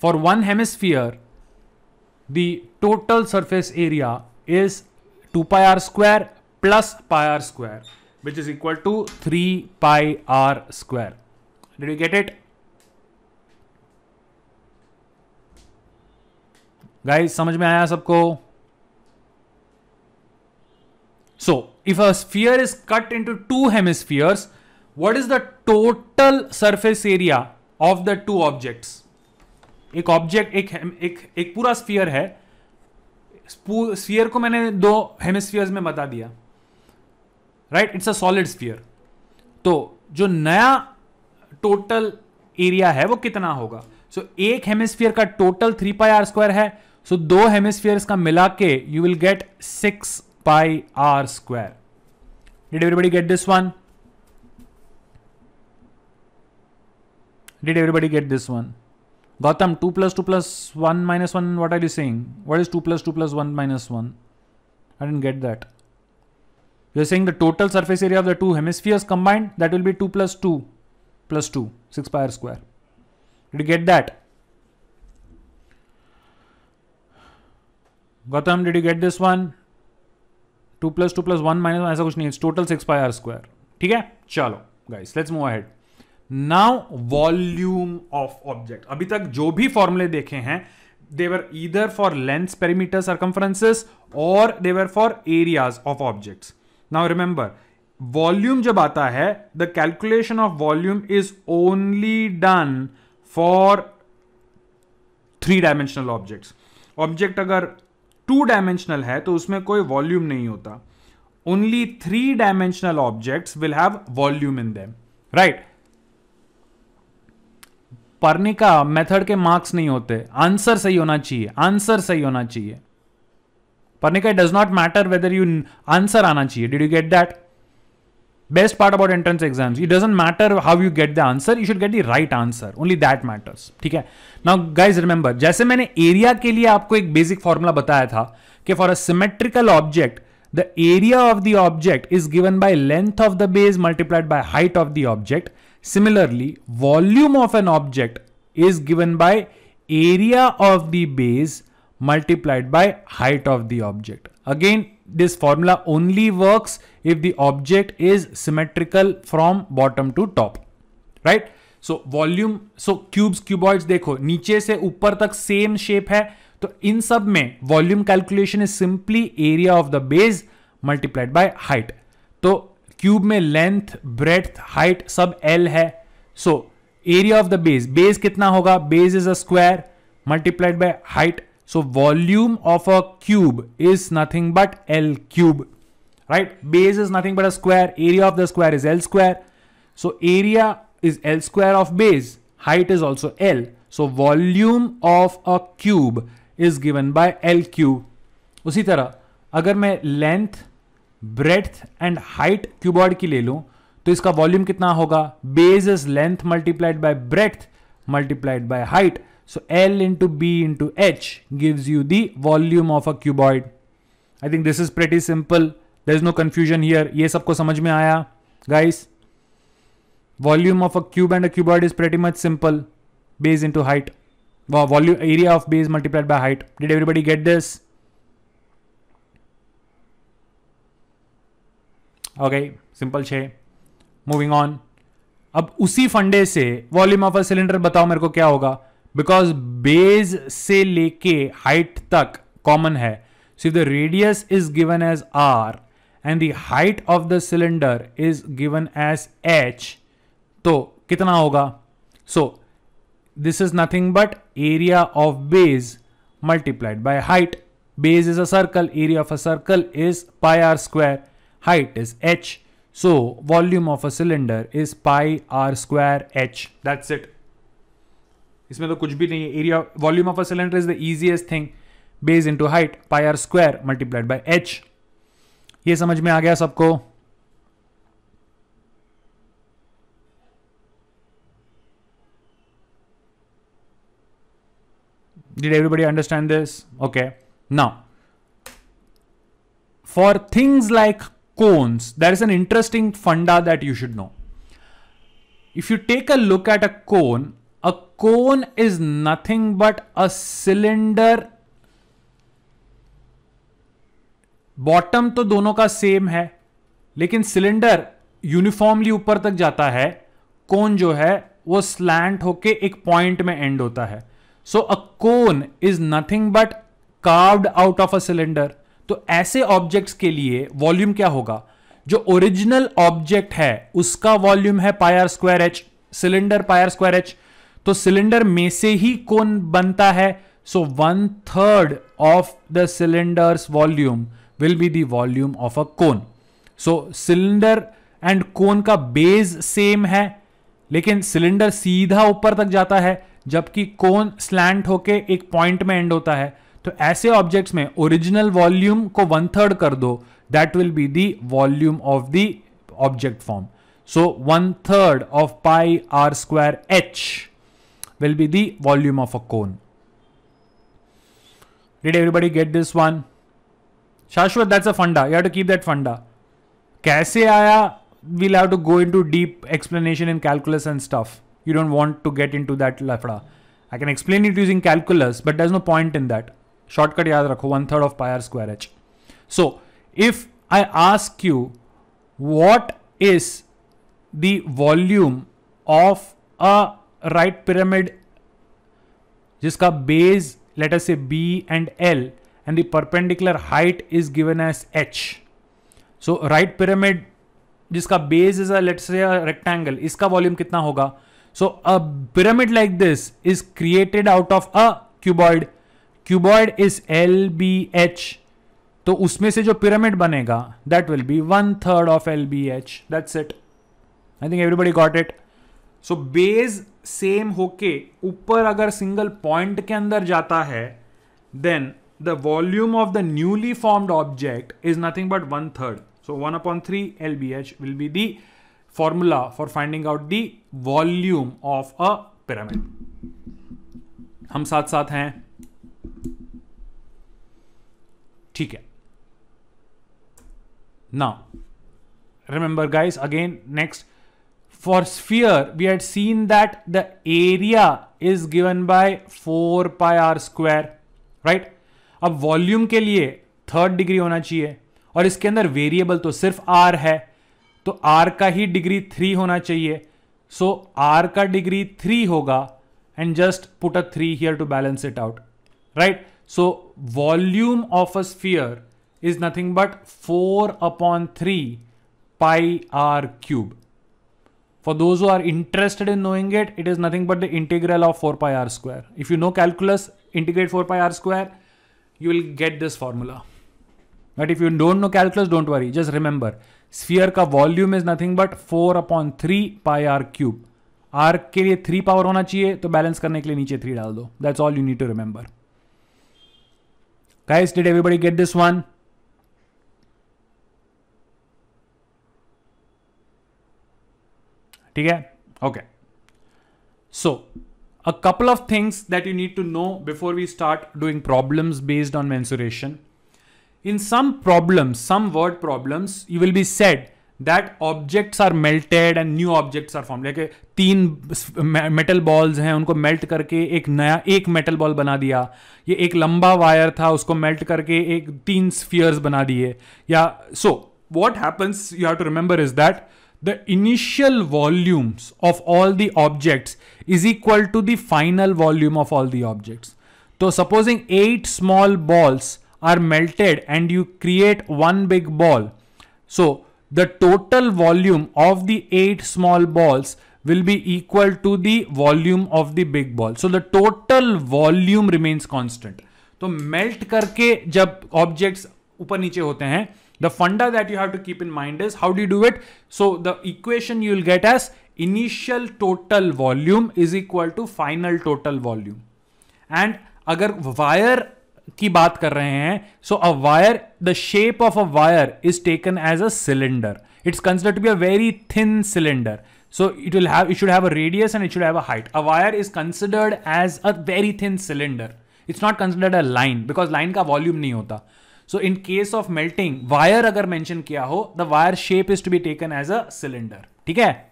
A: For one hemisphere, the total surface area is 2 pi r square plus pi r square, which is equal to 3 pi r square. Did we get it? Guys, समझ में आया सबको? So, if a sphere is cut into two hemispheres, what is the total surface area of the two objects? एक object एक पूरा sphere है. Sphere को मैंने दो हेमिस्फीयर्स में बता दिया, right? It's a solid sphere. तो जो नया टोटल एरिया है वो कितना होगा? सो एक हेमिस्फीयर का टोटल 3 पाई आर स्क्वायर है. सो दो हेमिस्फीयर्स का मिला के you will get 6 pi r square. Did everybody get this one? Did everybody get this one? Gautam, 2 plus 2 plus 1 minus 1, what are you saying? What is 2 plus 2 plus 1 minus 1? I didn't get that. You're saying the total surface area of the two hemispheres combined, that will be 2 plus 2 plus 2, 6 pi r square. Did you get that? Gautam, did you get this one? 2 plus 2 plus 1 minus 1, ऐसा कुछ नहीं, it's total 6 pi r square. ठीक है? चलो guys, let's move ahead. Now volume of object. अभी तक जो भी फॉर्मूले देखे हैं, they were either for length, perimeter, circumferences और they were for areas of objects. Now remember, volume जब आता है, the calculation of volume is only done for 3 dimensional objects. Object अगर 2 डायमेंशनल है तो उसमें कोई वॉल्यूम नहीं होता. Only 3 dimensional objects will have volume in them, right? Parnika method के मार्क्स नहीं होते, आंसर सही होना चाहिए, आंसर सही होना चाहिए. Parnika, it does not matter whether you answer आना चाहिए. Did you get that? Best part about entrance exams, it doesn't matter how you get the answer, you should get the right answer, only that matters. ठीक है? Now guys remember, जैसे मैंने area के लिए आपको एक बेसिक फॉर्मूला बताया था कि for a symmetrical object the area of the object is given by length of the base multiplied by height of the object. Similarly, volume of an object is given by area of the base multiplied by height of the object. Again, this formula only works if the object is symmetrical from bottom to top, right? So volume, so cubes, cuboids देखो नीचे से ऊपर तक same shape है, तो इन सब में volume calculation is simply area of the base multiplied by height. तो क्यूब में लेंथ, ब्रेड्थ, हाइट सब L है. So area of the base, base कितना होगा? Base is a square multiplied by height. So volume of a cube is nothing but L cube, right? Base is nothing but a square, area of the square is L square. So area is L square of base, height is also L. So volume of a cube is given by L cube. उसी तरह अगर मैं length, breadth and height cuboid की ले लूं तो इसका volume कितना होगा? Base is length multiplied by breadth multiplied by height. So L into B into H gives you the volume of a cuboid. I think this is pretty simple, there is no confusion here. ये सबको समझ में आया guys? Volume of a cube and a cuboid is pretty much simple. Base into height, volume area of base multiplied by height. Did everybody get this? Okay, simple 6. Moving on. अब उसी फंडे से volume of a cylinder बताओ मेरे को क्या होगा? Because base से लेके हाइट तक कॉमन है. So the radius is given as R and the height of the cylinder is given as H, तो कितना होगा? So this is nothing but area of base multiplied by height. Base is a circle, area of a circle is pi r square. Height is H. So volume of a cylinder is pi r square H. That's it. इसमें तो कुछ भी नहीं है. Area, volume of a cylinder is the easiest thing. Base into height, pi r square multiplied by H. ये समझ में आ गया सबको? Did everybody understand this? Okay. Now, for things like cones, there is an interesting funda that you should know. If you take a look at a cone is nothing but a cylinder. Bottom तो दोनों का same है, लेकिन cylinder uniformly ऊपर तक जाता है. कोन जो है वो स्लैंट होके एक पॉइंट में एंड होता है. So a cone is nothing but carved out of a cylinder. तो ऐसे ऑब्जेक्ट्स के लिए वॉल्यूम क्या होगा? जो ओरिजिनल ऑब्जेक्ट है उसका वॉल्यूम है pi r square h, cylinder pi r square h. तो सिलेंडर में से ही कोन बनता है. So 1/3 of the cylinder's volume will be the volume of a cone. So cylinder and cone का बेस सेम है, लेकिन सिलेंडर सीधा ऊपर तक जाता है जबकि कोन स्लैंट होके एक पॉइंट में एंड होता है. तो ऐसे ऑब्जेक्ट्स में ओरिजिनल वॉल्यूम को 1/3 कर दो, that will be the volume of the object form. So 1/3 of pi r square h will be the volume of a cone. Did everybody get this one? Shashwat, that's a funda. You have to keep that funda. Kaise aaya? We'll have to go into deep explanation in calculus and stuff. You don't want to get into that lafda. I can explain it using calculus, but there's no point in that. Shortcut yaad rakho, 1/3 of pi r square h. So, if I ask you what is the volume of a right pyramid जिसका base, let us say B and L, and the perpendicular height is given as h. So right pyramid जिसका base is a, let's say, a rectangle, इसका volume कितना होगा? So a pyramid like this is created out of a cuboid. Cuboid is LBH. तो उसमें से जो pyramid बनेगा that will be 1/3 of LBH. That's it. I think everybody got it. So base same होके ऊपर अगर single point के अंदर जाता है, then the volume of the newly formed object is nothing but 1/3. So 1/3 LBH will be the formula for finding out the volume of a pyramid. हम साथ साथ हैं? ठीक है. Now, remember guys, again, next, for sphere, we had seen that the area is given by 4 pi r square, right? अब volume के लिए 3rd degree होना चाहिए और इसके अंदर वेरिएबल तो सिर्फ r है, तो r का ही डिग्री 3 होना चाहिए. सो r का डिग्री 3 होगा and just put a 3 here to balance it out, right? So volume of a sphere is nothing but 4/3 pi r cube. For those who are interested in knowing it, it is nothing but the integral of 4 pi r square. If you know calculus, integrate 4 pi r square, you will get this formula. But if you don't know calculus, don't worry. Just remember, sphere का volume is nothing but 4/3 pi r cube. r के लिए 3 power होना चाहिए, तो balance करने के लिए नीचे 3 डाल दो. That's all you need to remember. Guys, did everybody get this one? ठीक है? Okay. So, a couple of things that you need to know before we start doing problems based on mensuration. In some problems, some word problems, you will be said that objects are melted and new objects are formed. Like 3 metal balls हैं, उनको melt करके एक नया एक metal ball बना दिया. ये एक लंबा wire था, उसको melt करके एक 3 spheres बना दिए. या so what happens, you have to remember, is that the initial volumes of all the objects is equal to the final volume of all the objects. So supposing 8 small balls are melted and you create one big ball. So the total volume of the 8 small balls will be equal to the volume of the big ball. So the total volume remains constant. तो melt करके जब objects ऊपर नीचे होते हैं, the funda that you have to keep in mind is how do you do it? So the equation you will get as initial total volume is equal to final total volume. And अगर wire की बात कर रहे हैं, so a wire, the shape of a wire is taken as a cylinder. It's considered to be a very thin cylinder. So it should have a radius and it should have a height. A wire is considered as a very thin cylinder. It's not considered a line because line का volume नहीं होता. So in case of melting, wire अगर mention किया हो, the wire shape is to be taken as a cylinder. ठीक है?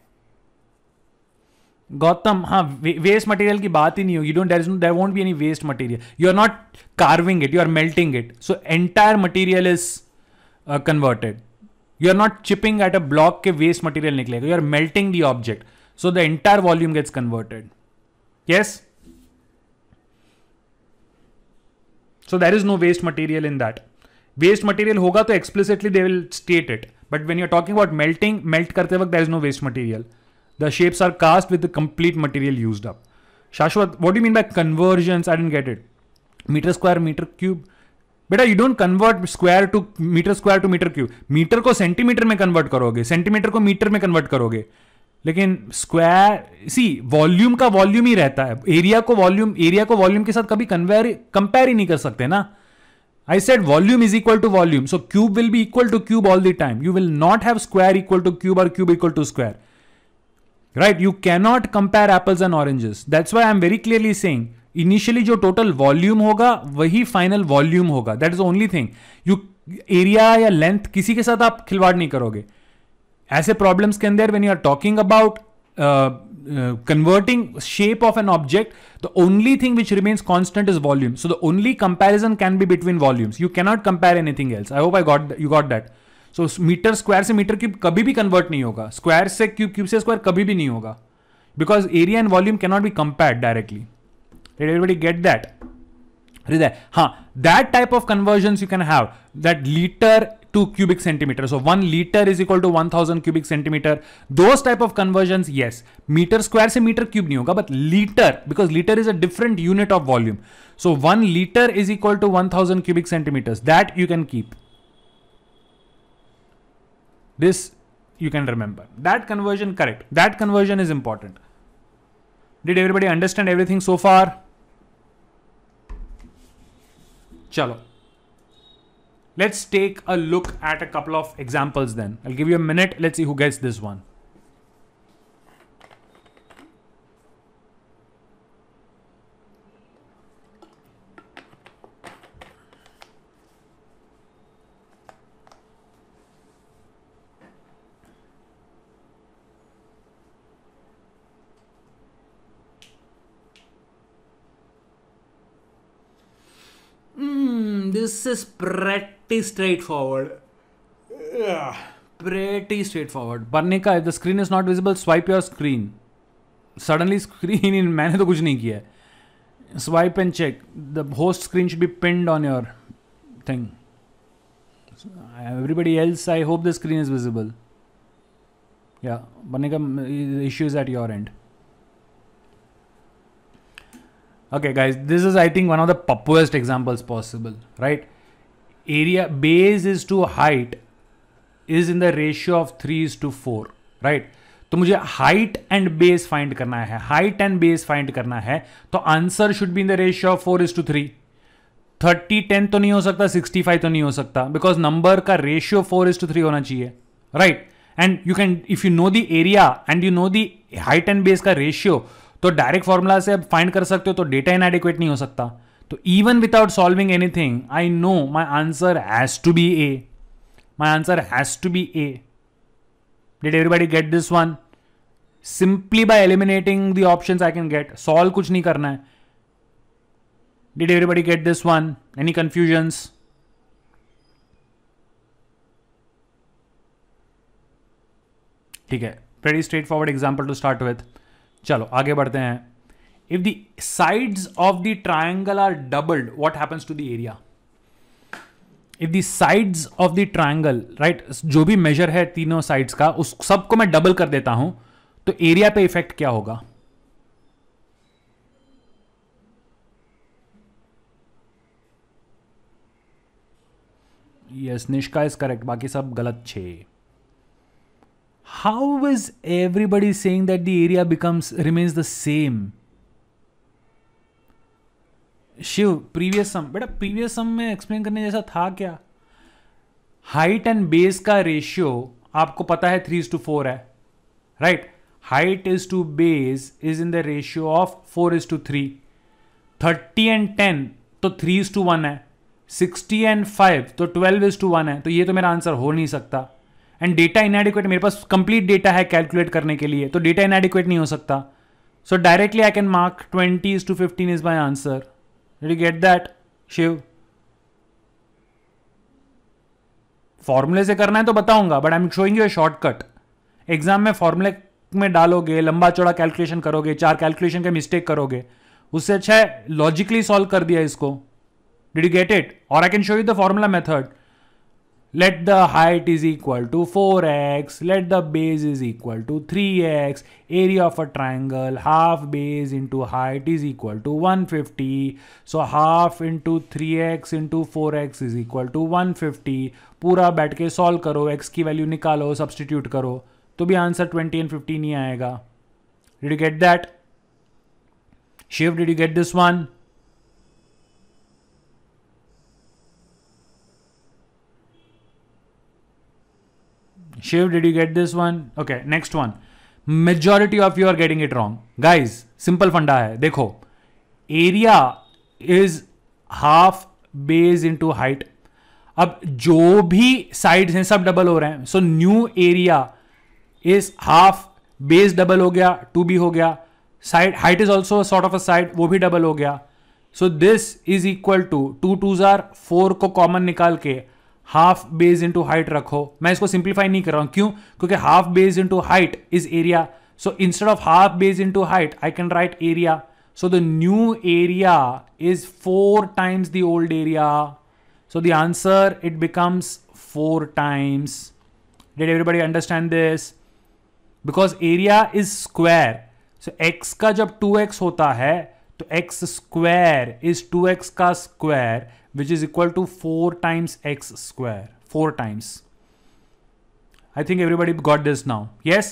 A: गौतम, हाँ, waste material की बात ही नहीं होगी. There won't be any waste material. You are not carving it, you are melting it. So entire material is converted. You are not chipping at a block के waste material निकलेगा. You are melting the object, so the entire volume gets converted. Yes, so there is no waste material in that. Waste material होगा तो explicitly they will state it, but when you are talking about melting, melt करते वक्त there is no waste material. The shapes are cast with the complete material used up. Shashwat, what do you mean by conversions? I didn't get it. Meter square, meter cube. बेटा, you don't convert square to meter cube. Metre को centimetre में convert करोगे, centimetre को metre में convert करोगे. लेकिन square, सी volume का वॉल्यूम ही रहता है. एरिया को वॉल्यूम के साथ कभी कंपेयर ही नहीं कर सकते ना. I said volume is equal to volume. So cube will be equal to cube all the time. You will not have square equal to cube or cube equal to square. Right? You cannot compare apples and oranges. That's why I'm very clearly saying, initially जो total volume होगा वही final volume होगा. That is the only thing. You area या length किसी के साथ आप खिलवाड़ नहीं करोगे. ऐसे problems के अंदर when you are talking about converting shape of an object, the only thing which remains constant is volume. So the only comparison can be between volumes. You cannot compare anything else. I hope you got that. So metre square से metre cube कभी भी convert नहीं होगा. Square से cube, cube से square कभी भी नहीं होगा. Because area and volume can not be compared directly. Did everybody get that? हाँ, that type of conversions you can have. That liter to cubic centimeter. So 1 liter is equal to 1000 cubic centimeter. Those type of conversions, yes. Meter square से meter cube नहीं होगा, but liter, because liter is a different unit of volume. So 1 liter is equal to 1000 cubic centimeters. That you can keep. This you can remember. That conversion, correct. That conversion is important. Did everybody understand everything so far? Chalo. Let's take a look at a couple of examples then. I'll give you a minute. Let's see who gets this one. This is pretty straightforward. Pretty straightforward. Parnika, if the screen is not visible, swipe your screen. Suddenly screen in, मैंने तो कुछ नहीं किया. Swipe and check. The host screen should be pinned on your thing. Everybody else, I hope the screen is visible. Yeah, Parnika, the issue is at your end. Okay, guys, this is, I think, one of the puppiest examples possible, right? Area base is to height is in the ratio of 3:4, right? तो मुझे height and base find करना है. Height and base find करना है, तो answer should be in the ratio of 4:3. 30:10 तो नहीं हो सकता, 65 तो नहीं हो सकता, because number का ratio 4:3 होना चाहिए, right? And you can, if you know the area and you know the height and base का ratio, तो डायरेक्ट फॉर्मूला से फाइंड कर सकते हो, तो डेटा इनएडिक्वेट नहीं हो सकता. तो even without solving anything, I know my answer has to be A. My answer has to be A. Did everybody get this one? Simply by eliminating the options I can get. Solve कुछ नहीं करना है. Did everybody get this one? Any confusions? ठीक है, very straightforward example to start with. चलो आगे बढ़ते हैं. If the sides of the triangle are doubled, what happens to the area? If the sides of the triangle, right, जो भी major है तीनों साइड्स का, उस सबको मैं डबल कर देता हूं, तो एरिया पे इफेक्ट क्या होगा? यस, निष्का इज करेक्ट, बाकी सब गलत. 6. How is everybody saying that the area remains the same? Shiv, previous sum, बेटा previous sum में एक्सप्लेन करने जैसा था क्या? हाइट एंड बेस का रेशियो आपको पता है 3:4 है, right? Height is to base is in the ratio of 4:3. 30 and 10 तो 3:1 है, 60 एंड 5 तो 12:1 है, तो ये तो मेरा आंसर हो नहीं सकता. एंड डेटा इनएडिक्वेट, मेरे पास कंप्लीट डेटा है कैलकुलेट करने के लिए, तो डेटा इनएडिक्वेट नहीं हो सकता. So directly I can mark 20:15 is my answer. Did you get that Shiv? फॉर्मूले से करना है तो बताऊंगा, but I am showing you a shortcut. Exam में फॉर्मूले में डालोगे, लंबा चौड़ा कैलकुलेशन करोगे, 4 कैलकुलेशन के मिस्टेक करोगे, उससे अच्छा है लॉजिकली सॉल्व कर दिया इसको. Did you get it? और I can show you the formula method. Let the height is equal to 4x, let the base is equal to 3x, area of a triangle, half base into height is equal to 150. So half into 3x into 4x is equal to 150. पूरा बैठ के solve करो, x की value निकालो, substitute करो, तो भी answer 20 and 50 नहीं आएगा. Did you get that? Shiv, did you get this one? Shiv, did you get this one? Okay, next one. Majority of you are getting it wrong. Guys, simple फंडा है. देखो, area is half base into height. अब जो भी sides हैं सब double हो रहे हैं. So new area is half base double हो गया, 2b हो गया. Side height is also a sort of a side, वो भी डबल हो गया. So this is equal to 2 2s are 4 को कॉमन निकाल के हाफ बेस इंटू हाइट रखो. मैं इसको सिंप्लीफाई नहीं कर रहा हूं, क्यों? क्योंकि half base into height is area. So instead of half base into height I can write area. So the new area is 4 times the old area. So the answer it becomes 4 times. Did everybody understand this? Because area is square. So x का जब 2x होता है तो x square is 2x का square, which is equal to 4 times x square. 4 times. I think everybody got this now. Yes?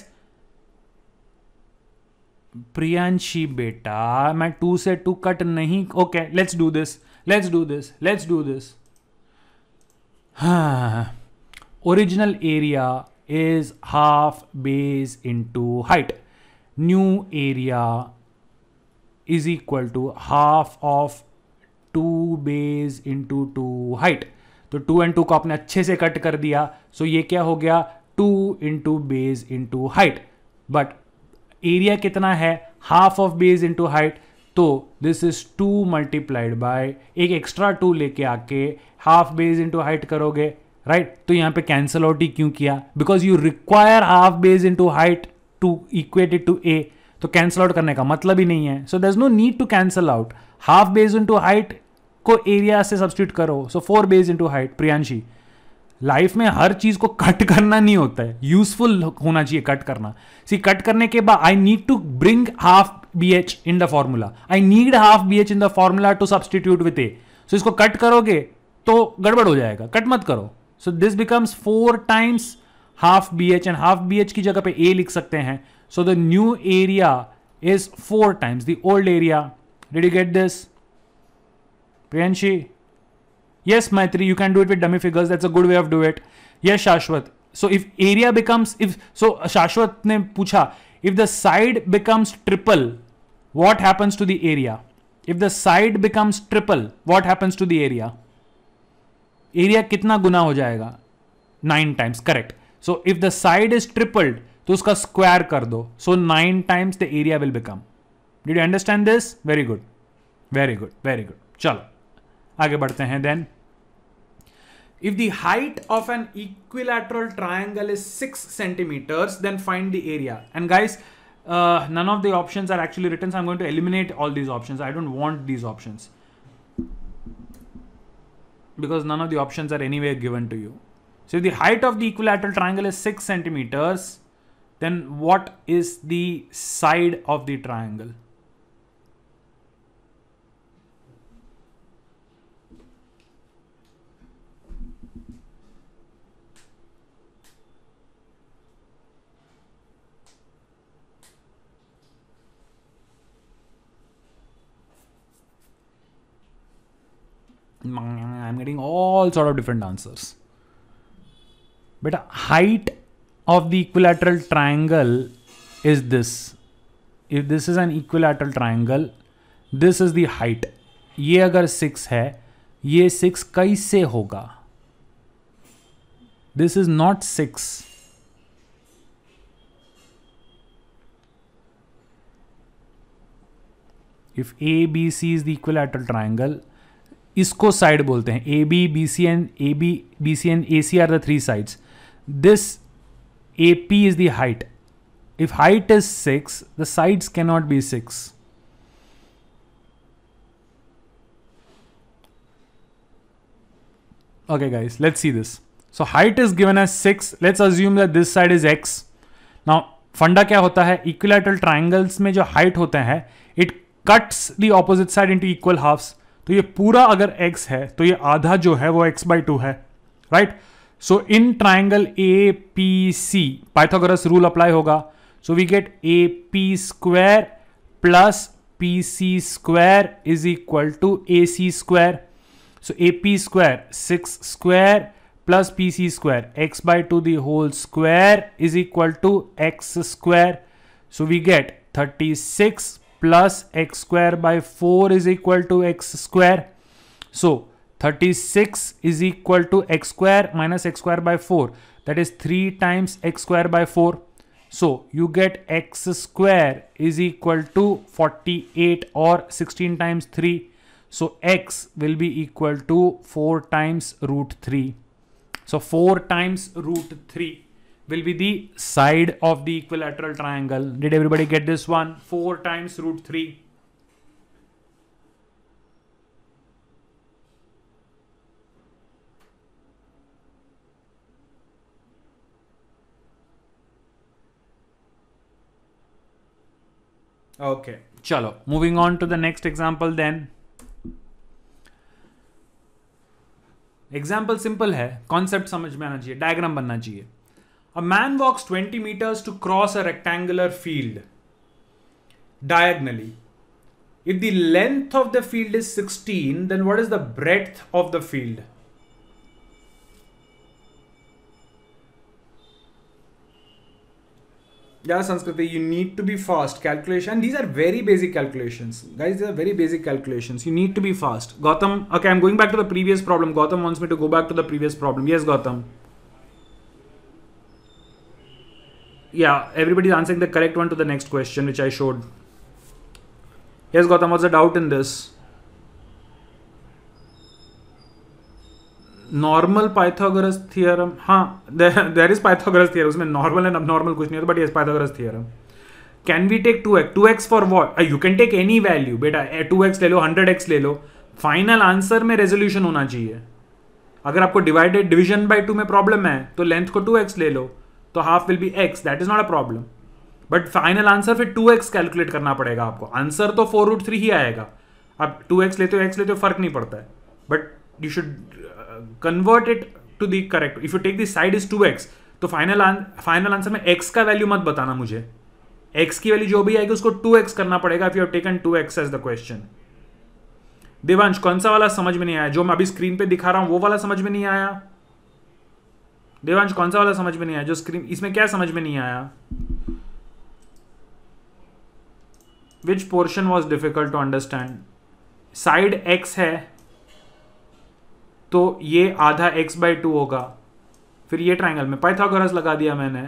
A: Priyanshi बेटा, मैं 2 से 2 cut नहीं. Okay, let's do this. Let's do this. Let's do this. Original area is half base into height. New area is equal to half of 2 base into 2 height. तो 2 and 2 को आपने अच्छे से cut कर दिया. सो ये क्या हो गया? 2 into base into height. But area कितना है? Half of base into height. तो दिस इज 2 multiplied बाय एक एक्स्ट्रा 2 लेके आके हाफ बेस इंटू हाइट करोगे, राइट? तो यहां पे कैंसल आउट ही क्यों किया? Because you require half base into height to equate it to A. तो कैंसल आउट करने का मतलब ही नहीं है. So there is no need to cancel out. Half base into height को एरिया से सब्स्टिट्यूट करो. सो 4 base into height. Priyanshi, life में हर चीज को कट करना नहीं होता है, यूजफुल होना चाहिए कट करना. सी कट करने के बाद I need to bring half BH in the formula. I need half BH in the formula to substitute with A. सो इसको कट करोगे तो गड़बड़ हो जाएगा, कट मत करो. So this becomes 4 times half BH and half BH की जगह पे ए लिख सकते हैं. So the new area is 4 times the old area. Did you get this? Priyanshi? Yes, Maitri, you can do it with dummy figures. That's a good way of do it. Yes, Shashwat. So if area becomes, Shashwat ने पूछा, if the side becomes triple, what happens to the area? If the side becomes triple, what happens to the area? Area कितना गुना हो जाएगा? 9 times, correct. So if the side is tripled, तो उसका square कर दो. So 9 times the area will become. Did you understand this? Very good. Very good. Very good. चलो आगे बढ़ते हैं. Then if the height of an equilateral triangle is 6 centimeters, then find the area. And guys, none of the options are actually written, so I'm going to eliminate all these options. I don't want these options because none of the options are anywhere given to you. So if the height of the equilateral triangle is 6 centimeters, then what is the side of the triangle? I'm getting all sort of different answers. But height of the equilateral triangle is this. If this is an equilateral triangle, this is the height. ये अगर 6 है, ये 6 कैसे होगा? This is not 6. If A B C is the equilateral triangle, इसको side बोलते हैं. A B B C and A C are the 3 sides. This A P is the height. If height is 6, the sides cannot be 6. Okay guys, let's see this. So height is given as 6. Let's assume that this side is x. Now फंडा क्या होता है? Equilateral triangles में जो height होते हैं, it cuts the opposite side into equal halves. तो ये पूरा अगर x है तो ये आधा जो है वो x/2 है, right? So in triangle APC Pythagoras rule apply होगा. So we get AP square plus PC square is equal to AC square. So AP square 6 square plus PC square x/2 the whole square is equal to x square. So we get 36 plus x square by 4 is equal to x square. So 36 is equal to x square minus x square by 4. That is 3 times x square by 4. So you get x square is equal to 48 or 16 times 3. So x will be equal to 4 times root 3. So 4 times root 3 will be the side of the equilateral triangle. Did everybody get this one? 4 times root 3. Okay, chalo. Moving on to the next example then. Example simple है, concept समझ में आना चाहिए, diagram बनना चाहिए. A man walks 20 meters to cross a rectangular field diagonally. If the length of the field is 16, then what is the breadth of the field? Yeah, Sanskriti, you need to be fast. Calculation. These are very basic calculations. Guys, these are very basic calculations. You need to be fast. Gautam, okay, I'm going back to the previous problem. Gautam wants me to go back to the previous problem. Yes, Gautam. Yeah, everybody's answering the correct one to the next question, which I showed. Yes, Gautam, what's the doubt in this? Normal Pythagoras theorem, हाँ there is Pythagoras theorem, उसमें normal and abnormal कुछ नहीं होता, but yes Pythagoras theorem. Can we take 2x for what? You can take any value बेटा. 2x ले लो, 100x ले लो, फाइनल आंसर में रेजोल्यूशन होना चाहिए. अगर आपको डिवाइडेड डिवीजन बाय 2 में प्रॉब्लम है तो लेंथ को 2x ले लो, तो half will be x. That is not a problem, but final answer फिर 2x कैलकुलेट करना पड़ेगा आपको. आंसर तो 4√3 ही आएगा. अब 2x लेते हो, x लेते हो, फर्क नहीं पड़ता है, but you should convert it to the correct. If you take the side is 2x, तो फाइनल आंसर में x का वैल्यू मत बताना मुझे. x की वैल्यू जो भी आएगी उसको 2x करना पड़ेगा. if you have taken 2x as the question. Devansh, कौन सा वाला समझ में नहीं आया? जो मैं अभी स्क्रीन पे दिखा रहा हूं वो वाला समझ में नहीं आया? देवांश, कौन सा वाला समझ में नहीं आया? जो स्क्रीन, इसमें क्या समझ में नहीं आया? Which portion was difficult to understand? Side x है तो ये आधा x/2 होगा. फिर ये ट्राइंगल में पाइथागोरस लगा दिया मैंने.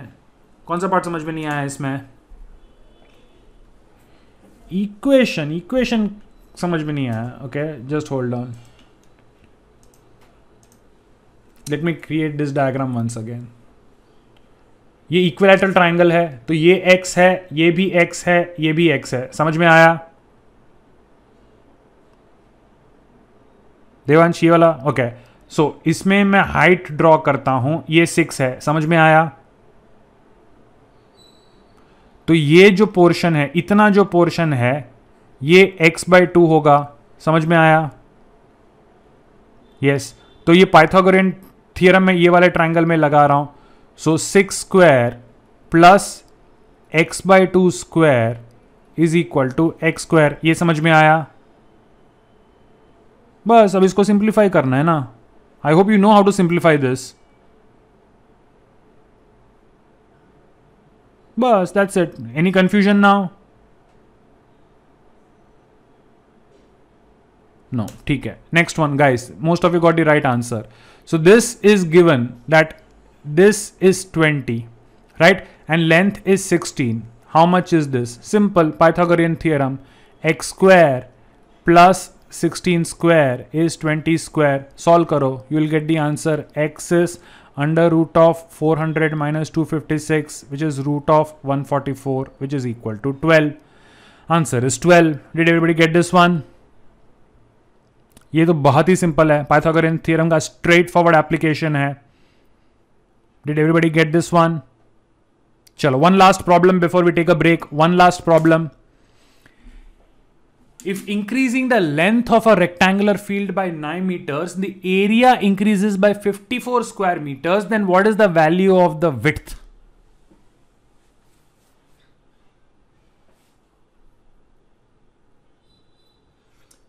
A: कौन सा पार्ट समझ में नहीं आया इसमें? इक्वेशन समझ में नहीं आया. Okay, just hold on, let me create this diagram once again. ये इक्विलैटरल ट्राइंगल है तो ये x है, ये भी x है, ये भी x है. समझ में आया देवांश? ये वाला ओके. सो इसमें मैं हाइट ड्रॉ करता हूं, ये 6 है. समझ में आया? तो ये जो पोर्शन है, इतना जो पोर्शन है, ये x/2 होगा. समझ में आया? यस. तो ये पाइथागोरियन थियरम में ये वाले ट्राइंगल में लगा रहा हूं. So 6 square plus x/2 square is equal to x square. ये समझ में आया? बस अब इसको सिंप्लीफाई करना है ना. I hope you know how to simplify this. बस that's it. Any confusion now? No, ठीक है. Next one, guys. Most of you got the right answer. So this is given that this is 20, right? And length is 16. How much is this? Simple Pythagorean theorem. X square plus 16 square is 20 square. Solve karo. You will get the answer. X is under root of 400 minus 256, which is root of 144, which is equal to 12. Answer is 12. Did everybody get this one? ये तो बहुत ही simple है. Pythagorean theorem का straightforward application है. Did everybody get this one? चलो, one last problem before we take a break. One last problem. If increasing the length of a rectangular field by 9 meters, the area increases by 54 square meters, then what is the value of the width?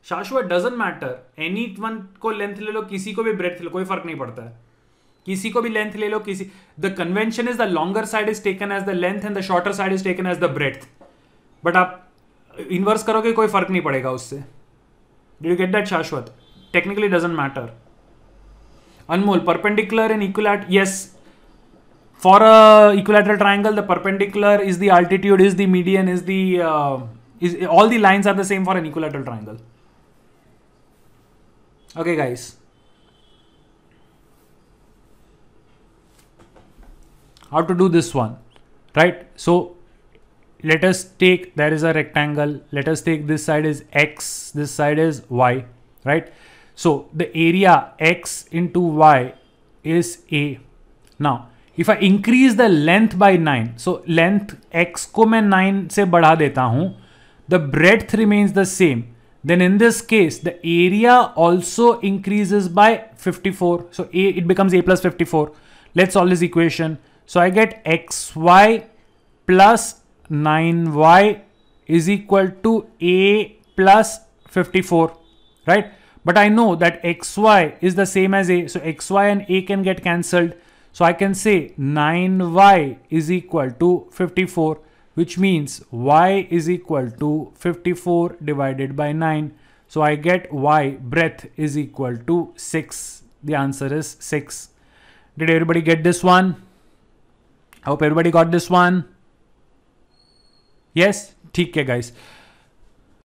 A: शाश्वत doesn't matter. Any one को length ले लो, किसी को भी breath ले लो, कोई फर्क नहीं पड़ता है. किसी को भी लेंथ ले लो. किसी the convention is the longer side is taken as the length and the shorter side is taken as the breadth. But आप इन्वर्स करोगे कोई फर्क नहीं पड़ेगा उससे. Did you get that Shashwat? Technically doesn't matter. Anmol, perpendicular in equilateral. Yes, for a equilateral triangle the perpendicular is the altitude, is the median, is the all the lines are the same for an equilateral triangle. Okay, guys. How to do this one, right? So let us take, there is a rectangle. Let us take this side is X, this side is Y, right? So the area X into Y is A. Now, if I increase the length by 9, so length X को मैं 9 से बढ़ा देता हूँ, the breadth remains the same. Then in this case, the area also increases by 54. So it becomes A plus 54. Let's solve this equation. So I get xy plus 9y is equal to A plus 54, right? But I know that xy is the same as A. So xy and A can get cancelled. So I can say 9y is equal to 54. Which means y is equal to 54 divided by 9. So I get y breadth is equal to 6. The answer is 6. Did everybody get this one? I hope everybody got this one. Yes? ठीक है guys.